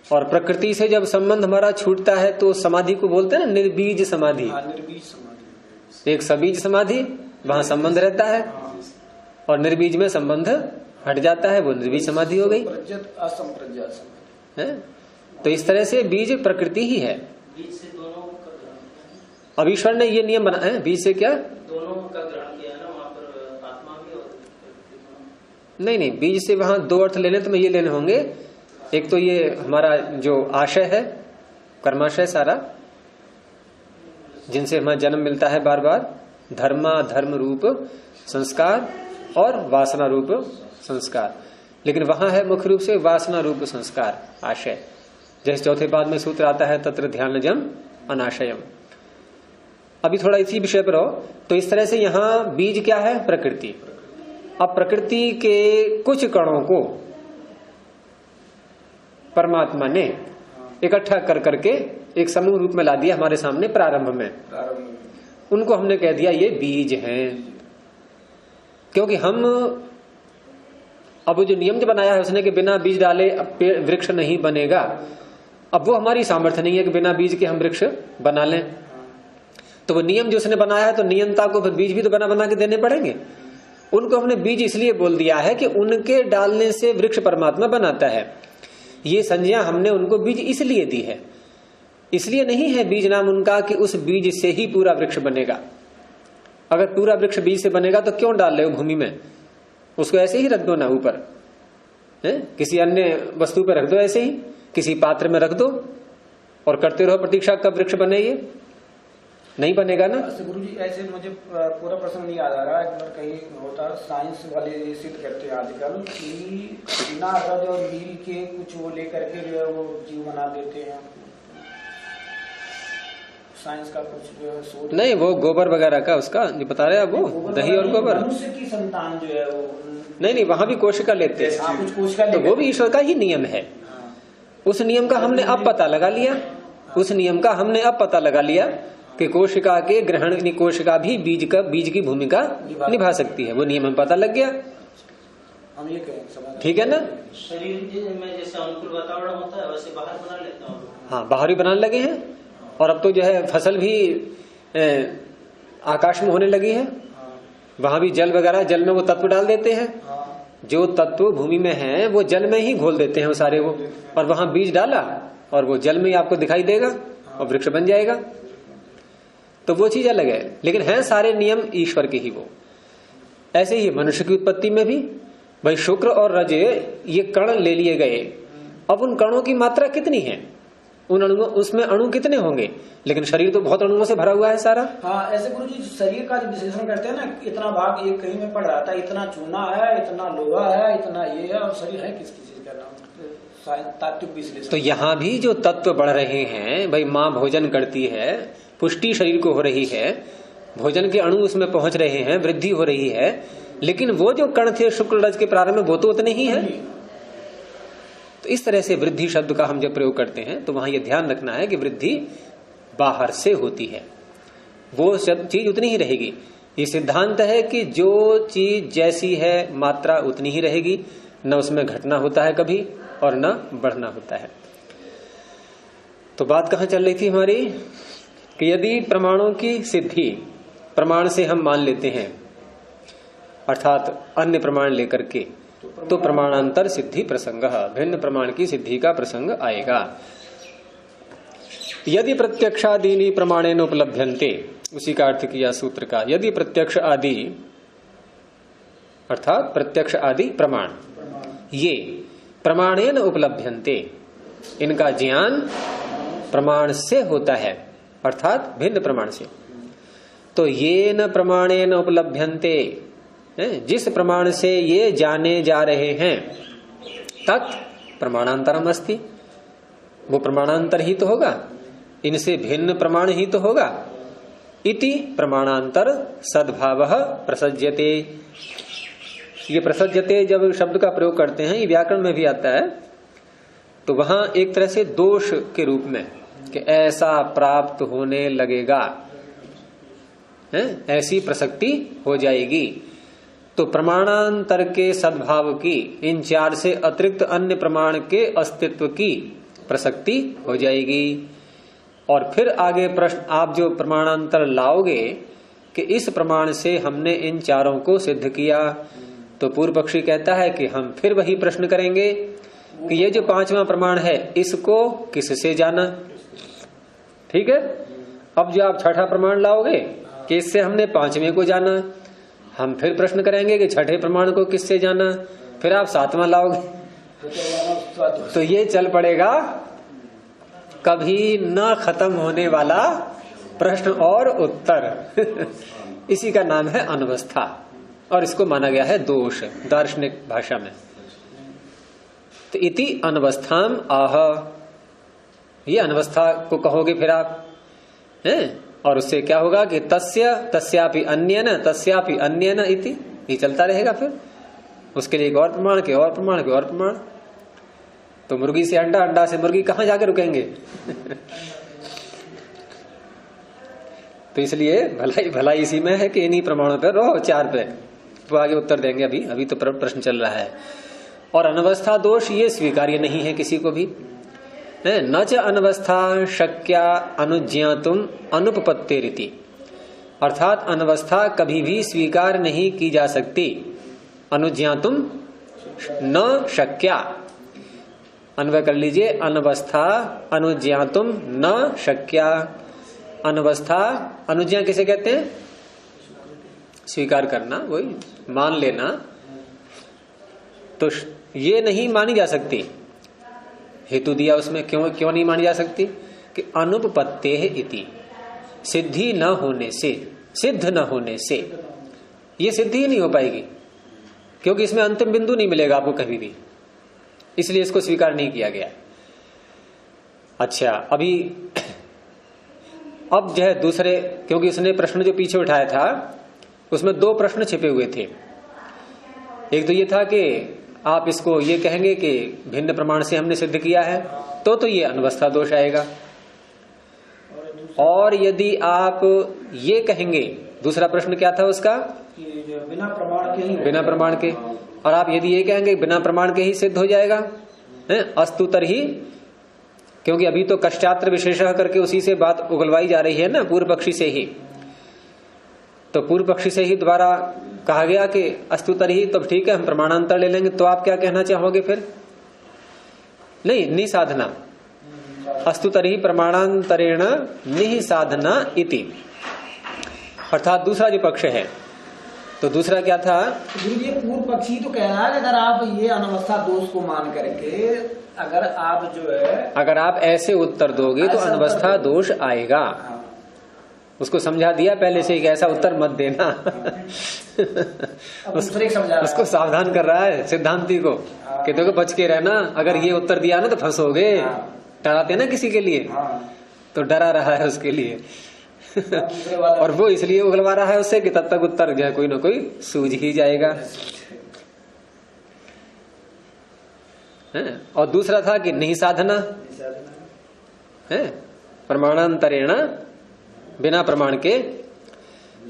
और प्रकृति से जब संबंध हमारा छूटता है तो समाधि को बोलते हैं ना निर्बीज समाधि। निर्बीज समाधि, एक सबीज समाधि, वहां संबंध रहता है और निर्बीज में संबंध हट जाता है, वो निर्बीज समाधि हो गई है। तो इस तरह से बीज प्रकृति ही है। बीज से दोनों का ग्रहण, अब ईश्वर ने ये नियम बनाया है, बीज से क्या दोनों का ग्रहण किया है ना, वहां पर आत्मा भी और नहीं, बीज से वहां 2 अर्थ लेने तो मैं ये लेने होंगे। एक तो ये हमारा जो आशय है, कर्माशय सारा, जिनसे हमें जन्म मिलता है बार बार, धर्म रूप संस्कार और वासना रूप संस्कार। लेकिन वहां है मुख्य रूप से वासना रूप संस्कार, आशय। जैसे चौथे पाद में सूत्र आता है तत्र ध्यानजम अनाशयम। अभी थोड़ा इसी विषय पर हो। तो इस तरह से यहाँ बीज क्या है? प्रकृति। अब प्रकृति के कुछ कणों को परमात्मा ने इकट्ठा कर करके एक समूह रूप में ला दिया हमारे सामने प्रारंभ में। उनको हमने कह दिया ये बीज हैं, क्योंकि हम अब जो नियम जो बनाया है उसने कि बिना बीज डाले वृक्ष नहीं बनेगा। अब वो हमारी सामर्थ्य नहीं है कि बिना बीज के हम वृक्ष बना लें। तो वो नियम जो उसने बनाया है, तो नियंता को फिर बीज भी तो बना बना के देने पड़ेंगे। उनको हमने बीज इसलिए बोल दिया है कि उनके डालने से वृक्ष परमात्मा बनाता है। ये संज्ञा हमने उनको बीज इसलिए दी है, इसलिए नहीं है बीज नाम उनका कि उस बीज से ही पूरा वृक्ष बनेगा। अगर पूरा वृक्ष बीज से बनेगा तो क्यों डाल रहे हो भूमि में? उसको ऐसे ही रख दो ना ऊपर, किसी अन्य वस्तु पर रख दो, ऐसे ही किसी पात्र में रख दो और करते रहो प्रतीक्षा कब वृक्ष बने। ये नहीं बनेगा ना। गुरु जी ऐसे मुझे पूरा प्रश्न नहीं याद आ रहा, एक बार कहीं होता साइंस वाले सिद्ध करते हैं आजकल कि बिना रज और नील के कुछ वो लेकर के जो है वो जीव बना देते हैं। साइंस का कुछ जो है शोध नहीं, वो गोबर वगैरह का उसका जो बता रहे हैं वो दही और गोबर। मनुष्य की संतान जो है वो नहीं, वहां भी कोशिका लेते हैं, तो वो भी ईश्वर का ही नियम है। उस नियम का हमने अब पता लगा लिया, उस नियम का हमने अब पता लगा लिया कि कोशिका के ग्रहण कोशिका भी बीज की भूमिका निभा सकती है। वो नियम हमें पता लग गया, हम ये कहें, ठीक है ना। शरीर में जैसे अनुकूल वातावरण होता है वैसे बाहर बना लेता हूँ। हाँ, बाहर भी बनाने लगे हैं, और अब तो जो है फसल भी आकाश में होने लगी है। वहां भी जल वगैरह, जल में वो तत्व डाल देते हैं, जो तत्व भूमि में है वो जल में ही घोल देते हैं वो सारे वो, और वहां बीज डाला और वो जल में ही आपको दिखाई देगा और वृक्ष बन जाएगा। तो वो चीज अलग है, लेकिन है सारे नियम ईश्वर के ही वो। ऐसे ही मनुष्य की उत्पत्ति में भी भाई शुक्र और रज ये कण ले लिए गए। अब उन कणों की मात्रा कितनी है, उन अणुओं, उसमें अणु कितने होंगे, लेकिन शरीर तो बहुत अणुओं से भरा हुआ है सारा। हाँ, ऐसे गुरु जी शरीर का जो विश्लेषण करते हैं ना, इतना भाग एक कहीं में पड़ रहा था, इतना चूना है, इतना लोहा है, इतना ये है, और शरीर है किस चीज का नाम, तात्विक विश्लेषण। तो यहाँ भी जो तत्व बढ़ रहे हैं, भाई माँ भोजन करती है, पुष्टि शरीर को हो रही है, भोजन के अणु उसमें पहुंच रहे हैं, वृद्धि हो रही है, लेकिन वो जो कण थे शुक्ल रज के प्रारंभ में वो तो उतने ही है। तो इस तरह से वृद्धि शब्द का हम जब प्रयोग करते हैं तो वहां ये ध्यान रखना है कि वृद्धि बाहर से होती है, वो चीज उतनी ही रहेगी। ये सिद्धांत है कि जो चीज जैसी है मात्रा उतनी ही रहेगी, न उसमें घटना होता है कभी और न बढ़ना होता है। तो बात कहां चल रही थी हमारी, कि यदि प्रमाणों की सिद्धि प्रमाण से हम मान लेते हैं, अर्थात अन्य प्रमाण लेकर के, तो प्रमाणांतर सिद्धि प्रसंग, भिन्न प्रमाण की सिद्धि का प्रसंग आएगा। यदि प्रत्यक्षादीनि प्रमाणेन उपलभ्यन्ते, उसी का अर्थ किया सूत्र का, यदि प्रत्यक्ष आदि अर्थात प्रत्यक्ष आदि प्रमाण ये प्रमाणेन उपलभ्यन्ते, इनका ज्ञान प्रमाण से होता है, अर्थात भिन्न प्रमाण से। तो ये न प्रमाणेन उपलभ्यन्ते, जिस प्रमाण से ये जाने जा रहे हैं, तत् प्रमाणांतरम अस्ति, वो प्रमाणांतर ही तो होगा, इनसे भिन्न प्रमाण ही तो होगा। इति प्रमाणांतर सद्भावः प्रसज्यते। ये प्रसज्यते जब शब्द का प्रयोग करते हैं, ये व्याकरण में भी आता है, तो वहां एक तरह से दोष के रूप में कि ऐसा प्राप्त होने लगेगा, ऐसी प्रसक्ति हो जाएगी। तो प्रमाणांतर के सद्भाव की, इन चार से अतिरिक्त अन्य प्रमाण के अस्तित्व की प्रसक्ति हो जाएगी। और फिर आगे प्रश्न, आप जो प्रमाणांतर लाओगे कि इस प्रमाण से हमने इन चारों को सिद्ध किया, तो पूर्व पक्षी कहता है कि हम फिर वही प्रश्न करेंगे कि ये जो पांचवा प्रमाण है इसको किससे जाना। ठीक है, अब जो आप छठा प्रमाण लाओगे कि इससे हमने पांचवें को जाना, हम फिर प्रश्न करेंगे कि छठे प्रमाण को किससे जाना, फिर आप सातवां लाओगे, तो ये चल पड़ेगा कभी न खत्म होने वाला प्रश्न और उत्तर। इसी का नाम है अनवस्था, और इसको माना गया है दोष दार्शनिक भाषा में। तो इति अनवस्थाम आह, ये अनवस्था को कहोगे फिर आप हैं, और उससे क्या होगा कि तस्य तस्यापि अन्येन तस्यापि अन्येन इति, ये चलता रहेगा। फिर उसके लिए एक और प्रमाण के और प्रमाण के और प्रमाण। तो मुर्गी से अंडा, अंडा से मुर्गी, कहां जाकर रुकेंगे? तो इसलिए भलाई इसी में है कि इन्हीं प्रमाणों पर रहो, चार पे। तो आगे उत्तर देंगे, अभी तो प्रश्न चल रहा है। और अनवस्था दोष ये स्वीकार्य नहीं है किसी को भी। न च अनवस्था शक्या अनुज्ञातुम अनुपपत्तिरिति, अर्थात अनवस्था कभी भी स्वीकार नहीं की जा सकती। अनुज्ञातुम न शक्या, अन्वय कर लीजिए, अनवस्था अनुज्ञातुम न शक्या। अनवस्था, अनुज्ञा किसे कहते हैं? स्वीकार करना, वही मान लेना। तो ये नहीं मानी जा सकती। हेतु दिया उसमें, क्यों नहीं मानी जा सकती? कि अनुपपत्तेः इति, सिद्धि न होने से, सिद्ध न होने से ये सिद्धि ही नहीं हो पाएगी, क्योंकि इसमें अंतिम बिंदु नहीं मिलेगा आपको कभी भी, इसलिए इसको स्वीकार नहीं किया गया। अच्छा, अभी अब जो है दूसरे, क्योंकि उसने प्रश्न जो पीछे उठाया था उसमें दो प्रश्न छिपे हुए थे। एक तो ये था कि आप इसको ये कहेंगे कि भिन्न प्रमाण से हमने सिद्ध किया है, तो ये अनवस्था दोष आएगा। और यदि आप ये कहेंगे, दूसरा प्रश्न क्या था उसका, बिना प्रमाण के ही, बिना प्रमाण के, और आप यदि ये कहेंगे बिना प्रमाण के ही सिद्ध हो जाएगा, है अस्तु तरही, क्योंकि अभी तो कश्चात्र विशेषः करके उसी से बात उगलवाई जा रही है ना, पूर्व पक्षी से ही, तो पूर्व पक्षी से ही द्वारा कहा गया कि अस्तु तरही, तो ठीक है हम प्रमाणांतर ले लेंगे। तो आप क्या कहना चाहोगे फिर, नहीं निसाधना, अस्तु तरही प्रमाणांतरेण निसाधना इति, अर्थात दूसरा जो पक्ष है, तो दूसरा क्या था, गुरु जी पूर्व पक्षी तो कह रहा है अगर आप ये अनवस्था दोष को मान करके अगर आप जो है, अगर आप ऐसे उत्तर दोगे तो अनवस्था दोष आएगा। उसको समझा दिया पहले से कि ऐसा उत्तर मत देना। उसको सावधान कर रहा है सिद्धांती को कि देखो बच के रहना, अगर ये उत्तर दिया ना तो फंसोगे, डराते ना किसी के लिए, तो डरा रहा है उसके लिए। और वो इसलिए उगलवा रहा है उससे कि तब तक उत्तर जो है कोई ना कोई सूझ ही जाएगा। और दूसरा था कि नहीं साधना है, प्रमाणांतरेण बिना प्रमाण के,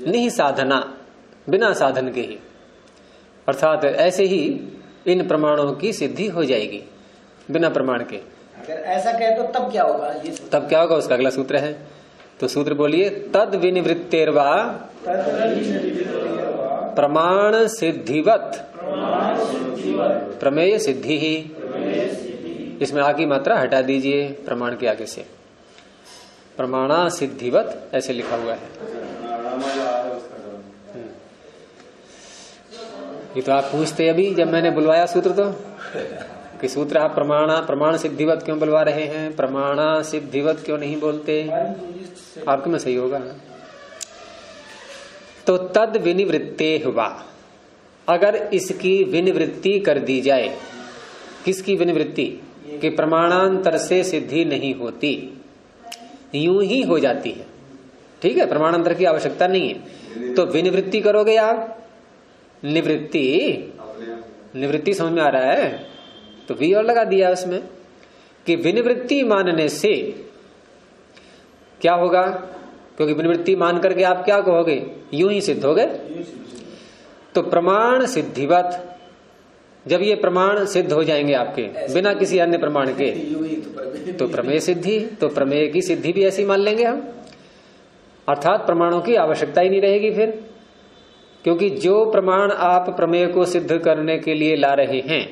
नहीं साधना बिना साधन के ही, अर्थात ऐसे ही इन प्रमाणों की सिद्धि हो जाएगी बिना प्रमाण के। अगर ऐसा कहे तो तब क्या होगा, तब क्या होगा, उसका अगला सूत्र है, तो सूत्र बोलिए, तद विनिवृत्तेर्वा प्रमाण सिद्धिवत प्रमेय सिद्धि ही। इसमें आगे मात्रा हटा दीजिए प्रमाण के आगे से, प्रमाणा सिद्धिवत ऐसे लिखा हुआ है। ये तो आप पूछते अभी जब मैंने बुलवाया सूत्र तो कि सूत्र आप प्रमाण सिद्धिवत क्यों बुलवा रहे हैं, प्रमाणा सिद्धिवत क्यों नहीं बोलते, आपके में सही होगा। तो तद विनिवृत्ते हुआ, अगर इसकी विनिवृत्ति कर दी जाए, किसकी विनिवृत्ति, कि प्रमाणांतर से सिद्धि नहीं होती, यूं ही हो जाती है, ठीक है, प्रमाणांतर की आवश्यकता नहीं है, तो विनिवृत्ति करोगे आप, निवृत्ति समझ में आ रहा है, तो वी और लगा दिया उसमें कि विनिवृत्ति मानने से क्या होगा, क्योंकि विनिवृत्ति मान करके आप क्या कहोगे, यूं ही सिद्ध हो गए। तो प्रमाण सिद्धिवत, जब ये प्रमाण सिद्ध हो जाएंगे आपके बिना किसी अन्य प्रमाण के, तो प्रमेय सिद्धि, तो प्रमेय की सिद्धि भी ऐसी मान लेंगे हम, अर्थात प्रमाणों की आवश्यकता ही नहीं रहेगी फिर, क्योंकि जो प्रमाण आप प्रमेय को सिद्ध करने के लिए ला रहे हैं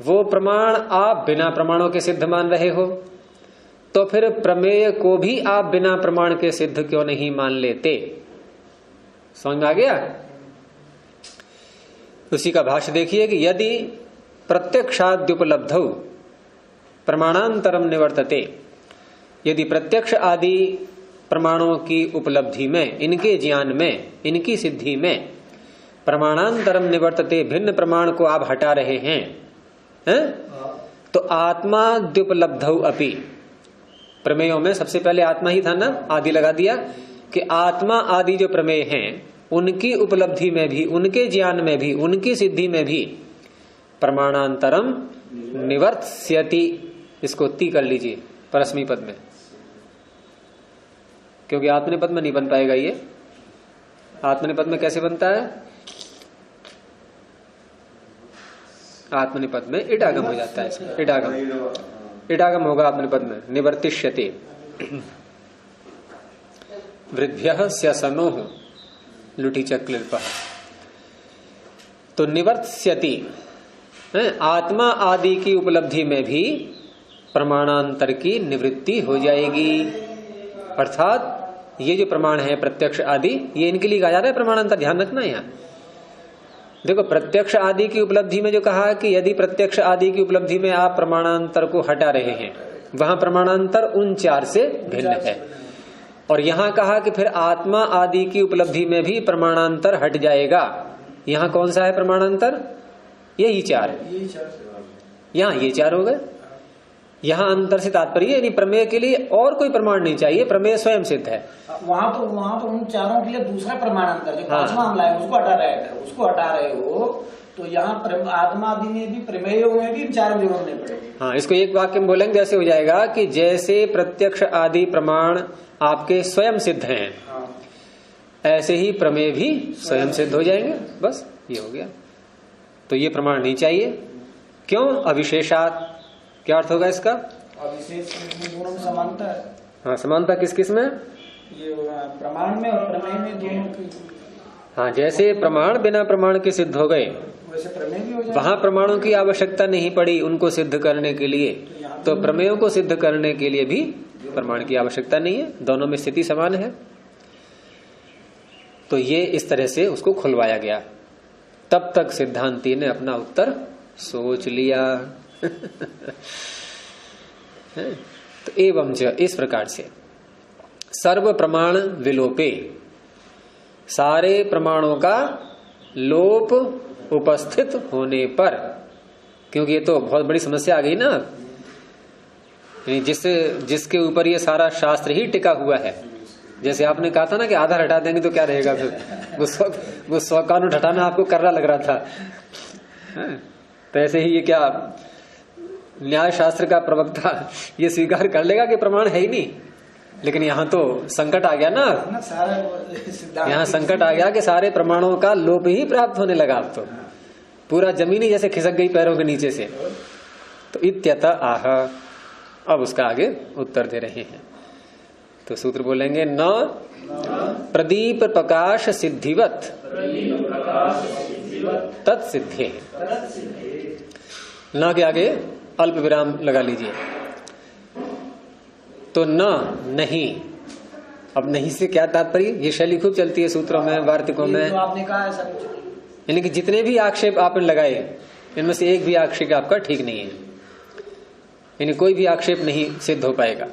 वो प्रमाण आप बिना प्रमाणों के सिद्ध मान रहे हो, तो फिर प्रमेय को भी आप बिना प्रमाण के सिद्ध क्यों नहीं मान लेते। समझ में आ गया। उसी का भाष्य देखिए कि यदि प्रत्यक्षाद्युपलब्धौ प्रमाणांतरम निवर्तते, यदि प्रत्यक्ष आदि प्रमाणों की उपलब्धि में, इनके ज्ञान में, इनकी सिद्धि में प्रमाणांतरम निवर्तते, भिन्न प्रमाण को आप हटा रहे हैं, तो आत्मा द्युपलब्धौ अपि, प्रमेयों में सबसे पहले आत्मा ही था ना, आदि लगा दिया कि आत्मा आदि जो प्रमेय हैं उनकी उपलब्धि में भी, उनके ज्ञान में भी, उनकी सिद्धि में भी प्रमाणांतरम निवर्त्स्यति, इसको ती कर लीजिए परस्मै पद में, क्योंकि आत्मनेपद में नहीं बन पाएगा ये। आत्मनेपद में कैसे बनता है, आत्मनेपद में इडागम हो जाता है, इसमें इडागम होगा आत्मनेपद में, निवर्तिष्यति वृद्भ्यः स्यसनोः लुटी चक्लिर्पः, तो निवर्त्स्यति, आत्मा आदि की उपलब्धि में भी प्रमाणांतर की निवृत्ति हो जाएगी, अर्थात ये जो प्रमाण है प्रत्यक्ष आदि, ये इनके लिए कहा जा रहा है प्रमाणांतर, ध्यान रखना यहाँ। देखो प्रत्यक्ष आदि की उपलब्धि में जो कहा कि यदि प्रत्यक्ष आदि की उपलब्धि में आप प्रमाणांतर को हटा रहे हैं, वहां प्रमाणांतर उन चार से भिन्न है, और यहाँ कहा कि फिर आत्मा आदि की उपलब्धि में भी प्रमाणांतर हट जाएगा। यहाँ कौन सा है प्रमाणांतर, यही चार, यहाँ ये चार हो गए। यहाँ अंतर से तात्पर्य यानी प्रमेय के लिए और कोई प्रमाण नहीं चाहिए, प्रमेय स्वयं सिद्ध है। वहाँ तो उन चारों के लिए दूसरा प्रमाणांतर जो पांचवा हमला है उसको हटा रहे हो, तो यहाँ आत्मा आदि में भी प्रमेयों में भी चार जोड़ने पड़ेगी। हाँ, इसको एक वाक्य में बोलेंगे ऐसे हो जाएगा कि जैसे प्रत्यक्ष आदि प्रमाण आपके स्वयं सिद्ध हैं, ऐसे ही प्रमेय भी स्वयं सिद्ध हो जाएंगे। बस ये हो गया। तो ये प्रमाण नहीं चाहिए। क्यों? अविशेषात। क्या अर्थ होगा इसका? अविशेष दोनों में समानता है। हाँ, समानता किस किस में? ये प्रमाण में और प्रमेय में दोनों की। हाँ, जैसे प्रमाण बिना प्रमाण के सिद्ध हो गए, वैसे प्रमेय भी हो जाए। वहां प्रमाणों की आवश्यकता नहीं पड़ी उनको सिद्ध करने के लिए, तो प्रमेयों को सिद्ध करने के लिए भी प्रमाण की आवश्यकता नहीं है। दोनों में स्थिति समान है। तो ये इस तरह से उसको खुलवाया गया। तब तक सिद्धांती ने अपना उत्तर सोच लिया। तो एवं च, इस प्रकार से सर्व प्रमाण विलोपे, सारे प्रमाणों का लोप उपस्थित होने पर, क्योंकि ये तो बहुत बड़ी समस्या आ गई ना, जिसके ऊपर ये सारा शास्त्र ही टिका हुआ है। जैसे आपने कहा था ना कि आधार हटा देंगे तो क्या रहेगा, फिर वो 100 कानून हटाना आपको करना लग रहा था। तो ऐसे ही ये क्या न्याय शास्त्र का प्रवक्ता ये स्वीकार कर लेगा कि प्रमाण है ही नहीं। लेकिन यहाँ तो संकट आ गया ना, यहाँ संकट आ गया कि सारे प्रमाणों का लोप ही प्राप्त होने लगा। अब तो पूरा जमीन ही जैसे खिसक गई पैरों के नीचे से। तो इत्यतः आह, अब उसका आगे उत्तर दे रहे हैं। तो सूत्र बोलेंगे न प्रदीप प्रकाश सिद्धिवत तत्सिद्धे। न के आगे अल्प विराम लगा लीजिए। तो न, नहीं। अब नहीं से क्या तात्पर्य? ये शैली खूब चलती है सूत्रों में, वार्तिकों में। तो आपने कहा ऐसा कुछ, यानी कि जितने भी आक्षेप आपने लगाए, इनमें से एक भी आक्षेप आपका ठीक नहीं है, यानी कोई भी आक्षेप नहीं सिद्ध हो पाएगा।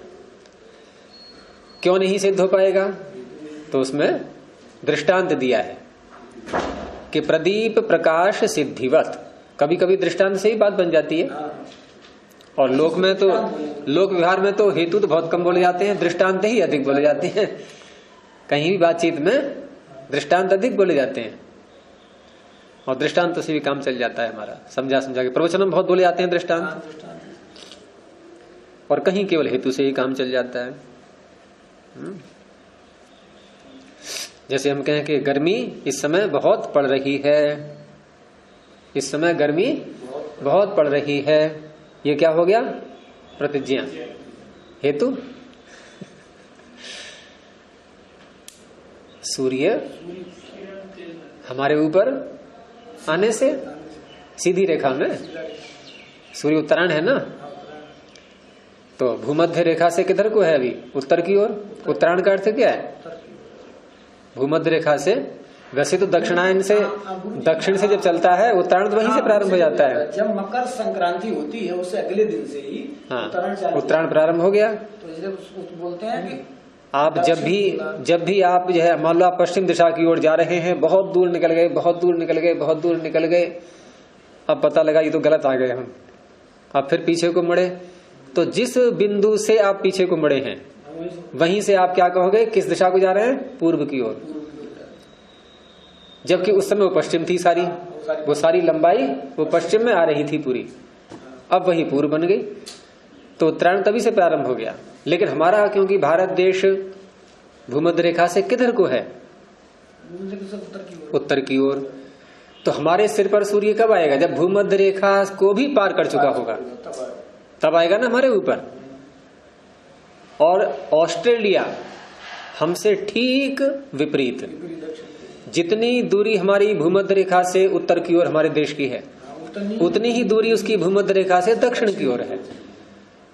क्यों नहीं सिद्ध हो पाएगा? तो उसमें दृष्टांत दिया है कि प्रदीप प्रकाश सिद्धिवत। कभी कभी दृष्टांत से ही बात बन जाती है। और लोक में तो, लोक व्यवहार में तो हेतु तो बहुत कम बोले जाते हैं, दृष्टांत ही अधिक बोले जाते हैं। कहीं भी बातचीत में दृष्टांत अधिक बोले जाते हैं, और दृष्टांत से भी काम चल जाता है हमारा, समझा समझा के। प्रवचन में बहुत बोले जाते हैं दृष्टांत, और कहीं केवल हेतु से ही काम चल जाता है। जैसे हम कहें कि गर्मी इस समय बहुत पड़ रही है, इस समय गर्मी बहुत पड़ रही है, ये क्या हो गया? प्रतिज्ञा। हेतु सूर्य हमारे ऊपर आने से सीधी रेखा में, सूर्य उत्तरायण है ना, तो भूमध्य रेखा से किधर को है? अभी उत्तर की ओर। उत्तरायण का अर्थ क्या है? भूमध्य रेखा से। वैसे तो दक्षिणायन से, दक्षिण से जब चलता है उत्तरायण तो वहीं से प्रारंभ हो जाता है। जब मकर संक्रांति होती है उससे अगले दिन से ही उत्तरायण प्रारंभ हो गया। तो इसलिए बोलते हैं कि आप जब भी आप जो है, मान लो आप पश्चिम दिशा की ओर जा रहे हैं, बहुत दूर निकल गए, बहुत दूर निकल गए, बहुत दूर निकल गए, अब पता लगा ये तो गलत आ गए हम, अब फिर पीछे को मुड़े, तो जिस बिंदु से आप पीछे को मुड़े हैं वहीं से आप क्या कहोगे? किस दिशा को जा रहे हैं? पूर्व की ओर। जबकि उस समय वो पश्चिम थी सारी, वो सारी लंबाई वो पश्चिम में आ रही थी पूरी, अब वही पूर्व बन गई। तो उत्तरायण तभी से प्रारंभ हो गया। लेकिन हमारा, क्योंकि भारत देश भूमध्य रेखा से किधर को है? उत्तर की ओर। तो हमारे सिर पर सूर्य कब आएगा? जब भूमध्य रेखा को भी पार कर चुका होगा, तब आएगा ना हमारे ऊपर। और ऑस्ट्रेलिया हमसे ठीक विपरीत, जितनी दूरी हमारी भूमध्य रेखा से उत्तर की ओर हमारे देश की है, उतनी ही दूरी उसकी भूमध्य रेखा से दक्षिण की ओर है।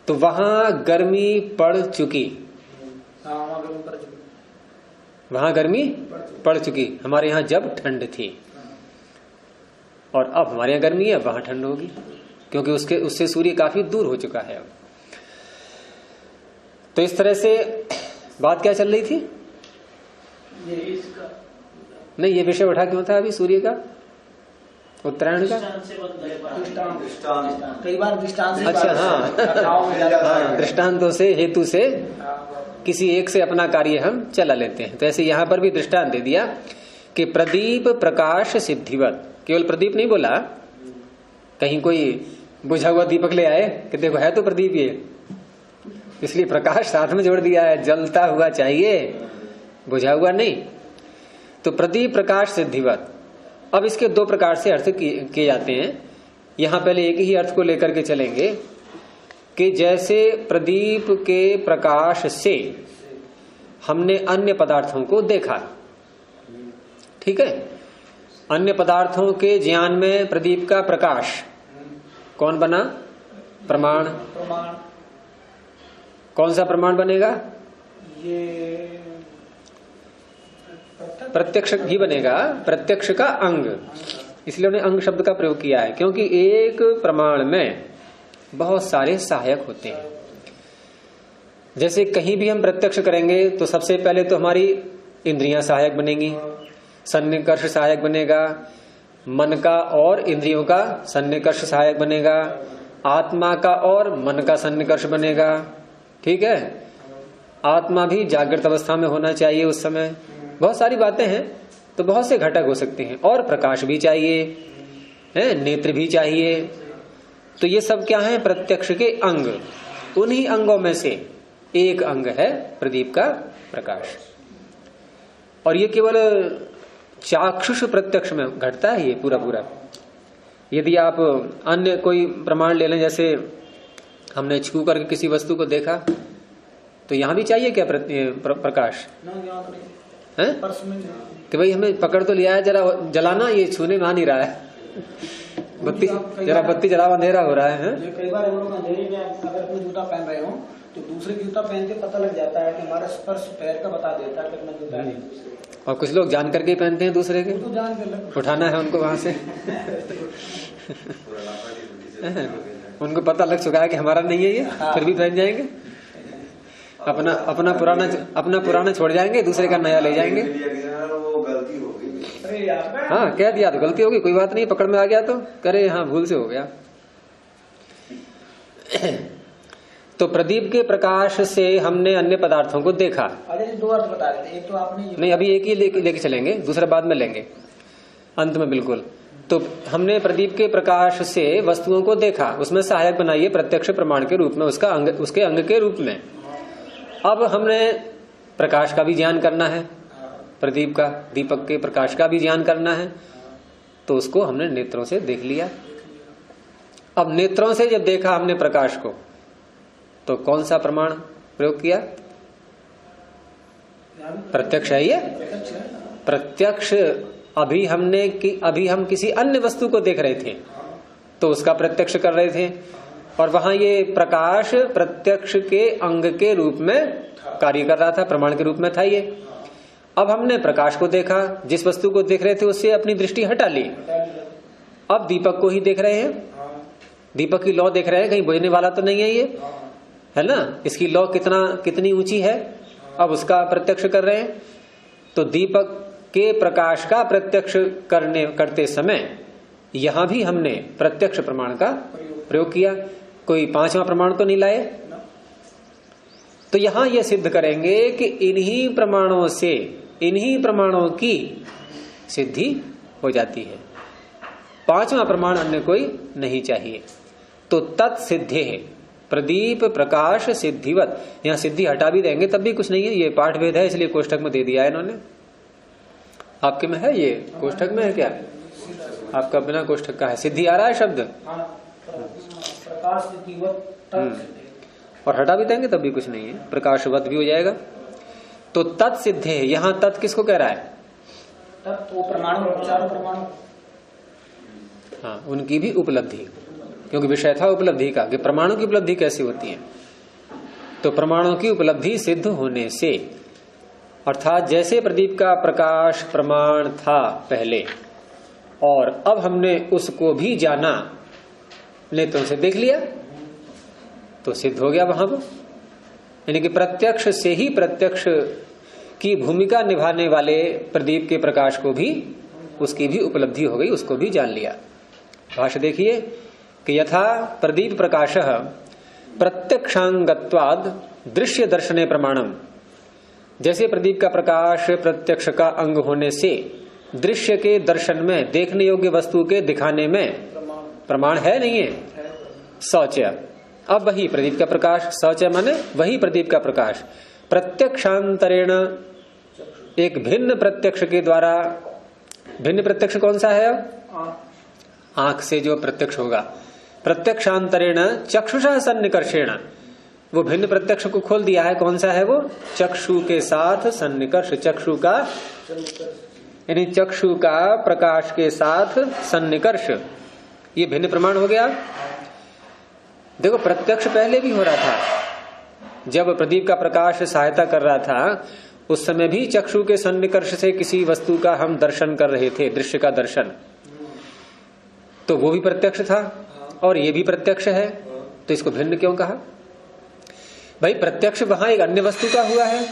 तो वहां गर्मी पड़ चुकी, वहां गर्मी पड़ चुकी। हमारे यहाँ जब ठंड थी, और अब हमारे यहाँ गर्मी है, वहां ठंड होगी, क्योंकि उससे सूर्य काफी दूर हो चुका है अब। तो इस तरह से बात क्या चल रही थी? नहीं, ये विषय उठा क्यों था अभी सूर्य का, उत्तरायण का? कई बार दृष्टांत। अच्छा, हाँ, दृष्टांतों से, हेतु से किसी एक से अपना कार्य हम चला लेते हैं। तो ऐसे यहां पर भी दृष्टांत दे दिया कि प्रदीप प्रकाश सिद्धिवत। केवल प्रदीप नहीं बोला, कहीं कोई बुझा हुआ दीपक ले आए कि देखो है तो प्रदीप ये, इसलिए प्रकाश साथ में जोड़ दिया है। जलता हुआ चाहिए, बुझा हुआ नहीं। तो प्रदीप प्रकाश सिद्धिवत। अब इसके दो प्रकार से अर्थ किए जाते हैं। यहां पहले एक ही अर्थ को लेकर के चलेंगे कि जैसे प्रदीप के प्रकाश से हमने अन्य पदार्थों को देखा, ठीक है, अन्य पदार्थों के ज्ञान में प्रदीप का प्रकाश कौन बना? प्रमाण। कौन सा प्रमाण बनेगा? ये प्रत्यक्ष ही बनेगा, प्रत्यक्ष का अंग। इसलिए उन्हें अंग शब्द का प्रयोग किया है, क्योंकि एक प्रमाण में बहुत सारे सहायक होते हैं। जैसे कहीं भी हम प्रत्यक्ष करेंगे तो सबसे पहले तो हमारी इंद्रियां सहायक बनेंगी, सन्निकर्ष सहायक बनेगा, मन का और इंद्रियों का सन्निकर्ष सहायक बनेगा, आत्मा का और मन का सन्निकर्ष बनेगा, ठीक है। आत्मा भी जागृत अवस्था में होना चाहिए उस समय। बहुत सारी बातें हैं, तो बहुत से घटक हो सकते हैं। और प्रकाश भी चाहिए है, नेत्र भी चाहिए। तो ये सब क्या है? प्रत्यक्ष के अंग। उन्हीं अंगों में से एक अंग है प्रदीप का प्रकाश। और ये केवल चाक्षुष प्रत्यक्ष में घटता है ये पूरा पूरा। यदि आप अन्य कोई प्रमाण ले लें, जैसे हमने छू करके किसी वस्तु को देखा, तो यहां भी चाहिए क्या प्रकाश है? कि भाई हमें पकड़ तो लिया है, जरा जलाना, ये छूने में आ नहीं रहा है, बत्ती जरा बत्ती जलाओ, अंधेरा हो रहा है। कई बार हम लोग अंधेरे में अगर अपने जूता पहन रहे हो तो दूसरे जूता पहन के पता लग जाता है कि हमारा स्पर्श पैर का बता देता है कि अपना जूता नहीं। और कुछ लोग जान करके पहनते हैं दूसरे के, तो जान कर उठाना है उनको वहां से उनको पता लग चुका है कि हमारा नहीं है ये, फिर भी पहन जाएंगे। अपना पुराना छोड़ जाएंगे, दूसरे का नया ले जाएंगे। वो गलती हो गई। हाँ, कह दिया तो गलती होगी, कोई बात नहीं, पकड़ में आ गया तो करे, हाँ भूल से हो गया। तो प्रदीप के प्रकाश से हमने अन्य पदार्थों को देखा। अरे दो अर्थ बता रहे थे, एक तो आपने नहीं, अभी एक ही लेके चलेंगे, दूसरा बाद में लेंगे अंत में, बिल्कुल। तो हमने प्रदीप के प्रकाश से वस्तुओं को देखा, उसमें सहायक बनाइए प्रत्यक्ष प्रमाण के रूप में, उसका अंग, उसके अंग के रूप में। अब हमने प्रकाश का भी ज्ञान करना है, प्रदीप का, दीपक के प्रकाश का भी ज्ञान करना है, तो उसको हमने नेत्रों से देख लिया। अब नेत्रों से जब देखा हमने प्रकाश को, तो कौन सा प्रमाण प्रयोग किया? प्रत्यक्ष है ये, प्रत्यक्ष। अभी हम किसी अन्य वस्तु को देख रहे थे तो उसका प्रत्यक्ष कर रहे थे, और वहां ये प्रकाश प्रत्यक्ष के अंग के रूप में कार्य कर रहा था, प्रमाण के रूप में था ये। अब हमने प्रकाश को देखा, जिस वस्तु को देख रहे थे उससे अपनी दृष्टि हटा ली, अब दीपक को ही देख रहे हैं, दीपक की लौ देख रहे हैं, कहीं बुझने वाला तो नहीं है ये, है ना, इसकी लौ कितनी ऊंची है, अब उसका प्रत्यक्ष कर रहे हैं। तो दीपक के प्रकाश का प्रत्यक्ष करते समय यहां भी हमने प्रत्यक्ष प्रमाण का प्रयोग किया, कोई पांचवा प्रमाण तो नहीं लाए। तो यहां यह सिद्ध करेंगे कि इन्हीं प्रमाणों की सिद्धि हो जाती है, पांचवा प्रमाण अन्य कोई नहीं चाहिए। तो तत्सिद्धे प्रदीप प्रकाश सिद्धिवत, यहां सिद्धि हटा भी देंगे तब भी कुछ नहीं है, ये पाठ भेद है, इसलिए कोष्ठक में दे दिया है इन्होंने। आपके में है ये, कोष्ठक में है क्या? आपका बिना कोष्ठक का है, सिद्धि आ रहा है शब्द, प्रकाश और हटा भी देंगे तब भी कुछ नहीं है, प्रकाशवत भी हो जाएगा। तो तत्सिद्धे, यहां तत् किसको कह रहा है? परमाणु, हाँ, उनकी भी उपलब्धि, क्योंकि विषय था उपलब्धि का, कि प्रमाणों की उपलब्धि कैसी होती है। तो प्रमाणों की उपलब्धि सिद्ध होने से, अर्थात जैसे प्रदीप का प्रकाश प्रमाण था पहले, और अब हमने उसको भी जाना, नेत्रों से देख लिया, तो सिद्ध हो गया वहां पर। यानी कि प्रत्यक्ष से ही प्रत्यक्ष की भूमिका निभाने वाले प्रदीप के प्रकाश को भी, उसकी भी उपलब्धि हो गई, उसको भी जान लिया। भाष्य देखिए कि यथा प्रदीप प्रकाश प्रत्यक्षांगत्वाद दृश्य दर्शने प्रमाणम, जैसे प्रदीप का प्रकाश प्रत्यक्ष का अंग होने से दृश्य के दर्शन में, देखने योग्य वस्तु के दिखाने में प्रमाण है, नहीं है, शौच। अब वही प्रदीप का प्रकाश, शौच माने वही प्रदीप का प्रकाश प्रत्यक्षांतरेण एक भिन्न प्रत्यक्ष के द्वारा, भिन्न प्रत्यक्ष कौन सा है? आंख से जो प्रत्यक्ष होगा, प्रत्यक्षांतरेण चक्षुषा सन्निकर्षेण, वो भिन्न प्रत्यक्ष को खोल दिया है। कौन सा है वो? चक्षु के साथ सन्निकर्ष, चक्षु का यानी चक्षु का प्रकाश के साथ सन्निकर्ष, ये भिन्न प्रमाण हो गया। देखो प्रत्यक्ष पहले भी हो रहा था, जब प्रदीप का प्रकाश सहायता कर रहा था उस समय भी चक्षु के सन्निकर्ष से किसी वस्तु का हम दर्शन कर रहे थे, दृश्य का दर्शन, तो वो भी प्रत्यक्ष था और ये भी प्रत्यक्ष है, तो इसको भिन्न क्यों कहा? भाई प्रत्यक्ष वहां एक अन्य वस्तु का हुआ है,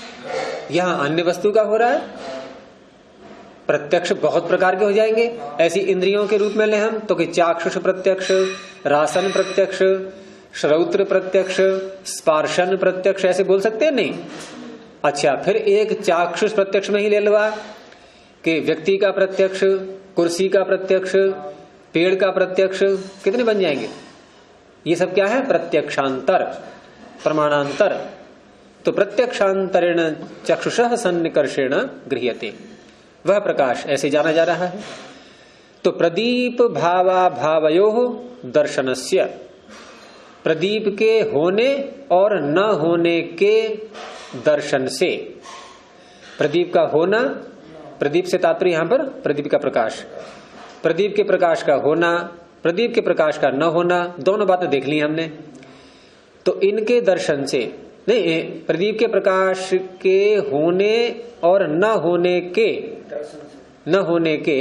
यहां अन्य वस्तु का हो रहा है। प्रत्यक्ष बहुत प्रकार के हो जाएंगे, ऐसी इंद्रियों के रूप में ले हम तो कि चाक्षुष प्रत्यक्ष, रासन प्रत्यक्ष, श्रौत्र प्रत्यक्ष, स्पर्शन प्रत्यक्ष, ऐसे बोल सकते हैं नहीं? अच्छा, फिर एक चाक्षुष प्रत्यक्ष में ही ले लो कि व्यक्ति का प्रत्यक्ष, कुर्सी का प्रत्यक्ष, पेड़ का प्रत्यक्ष, कितने बन जाएंगे? ये सब क्या है? प्रत्यक्षांतर, प्रमाणांतर। तो प्रत्यक्षांतरेण चक्षुषः सन्निकर्षेण गृह्यते, वह प्रकाश ऐसे जाना जा रहा है। तो प्रदीप भावा भावयोः दर्शनस्य, प्रदीप के होने और न होने के दर्शन से, प्रदीप का होना, प्रदीप से तात्पर्य यहां पर प्रदीप का प्रकाश, प्रदीप के प्रकाश का होना, प्रदीप के प्रकाश का न होना, दोनों बातें देख ली हमने। तो इनके दर्शन से नहीं, प्रदीप के प्रकाश के होने और न होने के, न होने के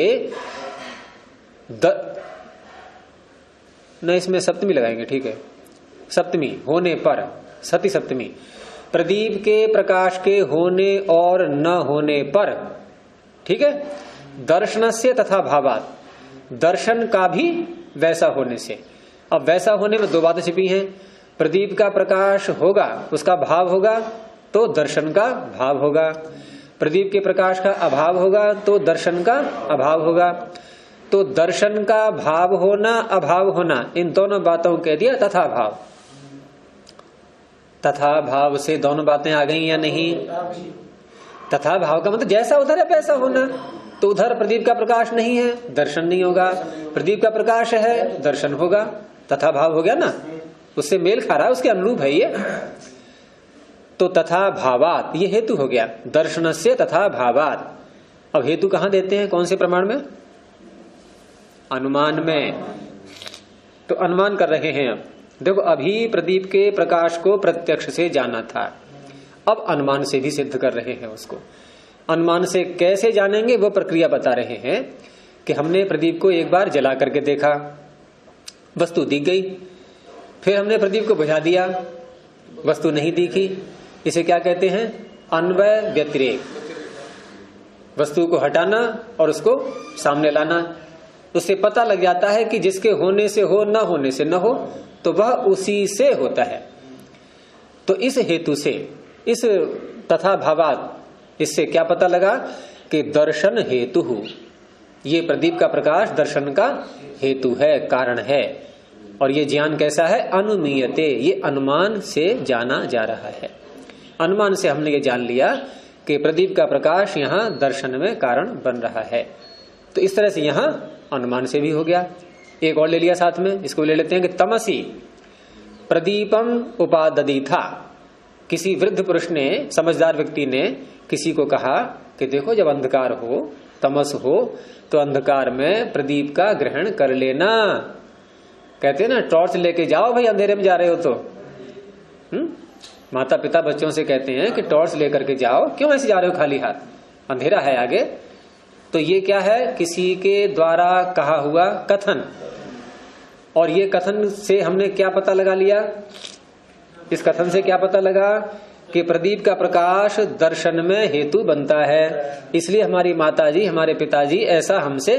न, इसमें सप्तमी लगाएंगे, ठीक है, सप्तमी होने पर, सती सप्तमी, प्रदीप के प्रकाश के होने और न होने पर, ठीक है, दर्शनस्य तथा भावात, दर्शन का भी वैसा होने से। अब वैसा होने में दो बातें छिपी हैं, प्रदीप का प्रकाश होगा, उसका भाव होगा तो दर्शन का भाव होगा, प्रदीप के प्रकाश का अभाव होगा तो दर्शन का अभाव होगा। तो दर्शन का भाव होना, अभाव होना, इन दोनों बातों कह दिया तथा भाव। तथा भाव से दोनों बातें आ गई या नहीं? तथा भाव का मतलब जैसा उधर है वैसा होना। तो उधर प्रदीप का प्रकाश नहीं है, दर्शन नहीं होगा, प्रदीप का प्रकाश है, दर्शन होगा, तथा भाव हो गया ना, उससे मेल खा रहा है, उसके अनुरूप है ये। तो तथा भावात, ये हेतु हो गया, दर्शन से तथा भावात। अब हेतु कहां देते हैं, कौन से प्रमाण में? अनुमान में। तो अनुमान कर रहे हैं। अब देखो, अभी प्रदीप के प्रकाश को प्रत्यक्ष से जाना था, अब अनुमान से भी सिद्ध कर रहे हैं उसको। अनुमान से कैसे जानेंगे वो प्रक्रिया बता रहे हैं कि हमने प्रदीप को एक बार जला करके देखा, वस्तु दिख गई, फिर हमने प्रदीप को बुझा दिया, वस्तु नहीं दिखी। इसे क्या कहते हैं? अन्वय व्यतिरेक। वस्तु को हटाना और उसको सामने लाना, उससे पता लग जाता है कि जिसके होने से हो, न होने से न हो, तो वह उसी से होता है। तो इस हेतु से, इस तथा भावात, इससे क्या पता लगा कि दर्शन हेतु, ये प्रदीप का प्रकाश दर्शन का हेतु है, कारण है। और ये ज्ञान कैसा है? अनुमीयते, ये अनुमान से जाना जा रहा है। अनुमान से हमने ये जान लिया कि प्रदीप का प्रकाश यहाँ दर्शन में कारण बन रहा है। तो इस तरह से यहाँ अनुमान से भी हो गया। एक और ले लिया साथ में, इसको ले लेते हैं कि तमसी प्रदीपम उपाददी था। किसी वृद्ध पुरुष ने, समझदार व्यक्ति ने किसी को कहा कि देखो, जब अंधकार हो, तमस हो, तो अंधकार में प्रदीप का ग्रहण कर लेना। कहते हैं ना, टॉर्च लेके जाओ भाई, अंधेरे में जा रहे हो तो। माता पिता बच्चों से कहते हैं कि टॉर्च लेकर के जाओ, क्यों ऐसे जा रहे हो खाली हाथ, अंधेरा है आगे। तो ये क्या है? किसी के द्वारा कहा हुआ कथन। और ये कथन से हमने क्या पता लगा लिया? इस कथन से क्या पता लगा कि प्रदीप का प्रकाश दर्शन में हेतु बनता है, इसलिए हमारी माताजी, हमारे पिताजी ऐसा हमसे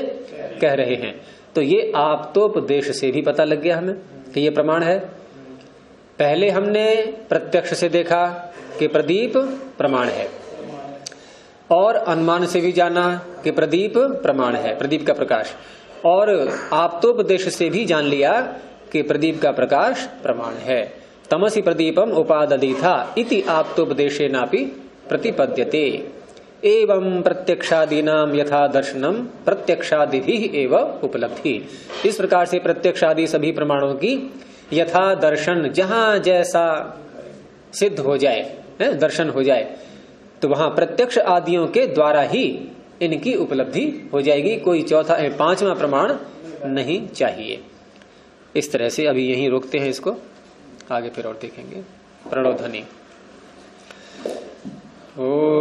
कह रहे हैं। तो ये आप्तोपदेश से भी पता लग गया हमें कि ये प्रमाण है। पहले हमने प्रत्यक्ष से देखा कि प्रदीप प्रमाण है, और अनुमान से भी जाना कि प्रदीप प्रमाण है, प्रदीप का प्रकाश। और आप्तोपदेश से भी जान लिया कि प्रदीप का प्रकाश प्रमाण है। तमसि प्रदीपम उपाददी था इति आप्तोपदेशेनापि प्रतिपद्यते। एवं प्रत्यक्षादीनाम यथा दर्शनम प्रत्यक्षादिभि एव उपलब्धि। इस प्रकार से प्रत्यक्षादि सभी प्रमाणों की यथा दर्शन, जहां जैसा सिद्ध हो जाए, दर्शन हो जाए, तो वहां प्रत्यक्ष आदियों के द्वारा ही इनकी उपलब्धि हो जाएगी। कोई चौथा 5वां प्रमाण नहीं चाहिए। इस तरह से अभी यहीं रोकते हैं इसको, आगे फिर और देखेंगे। प्रणव ध्वनि। ओ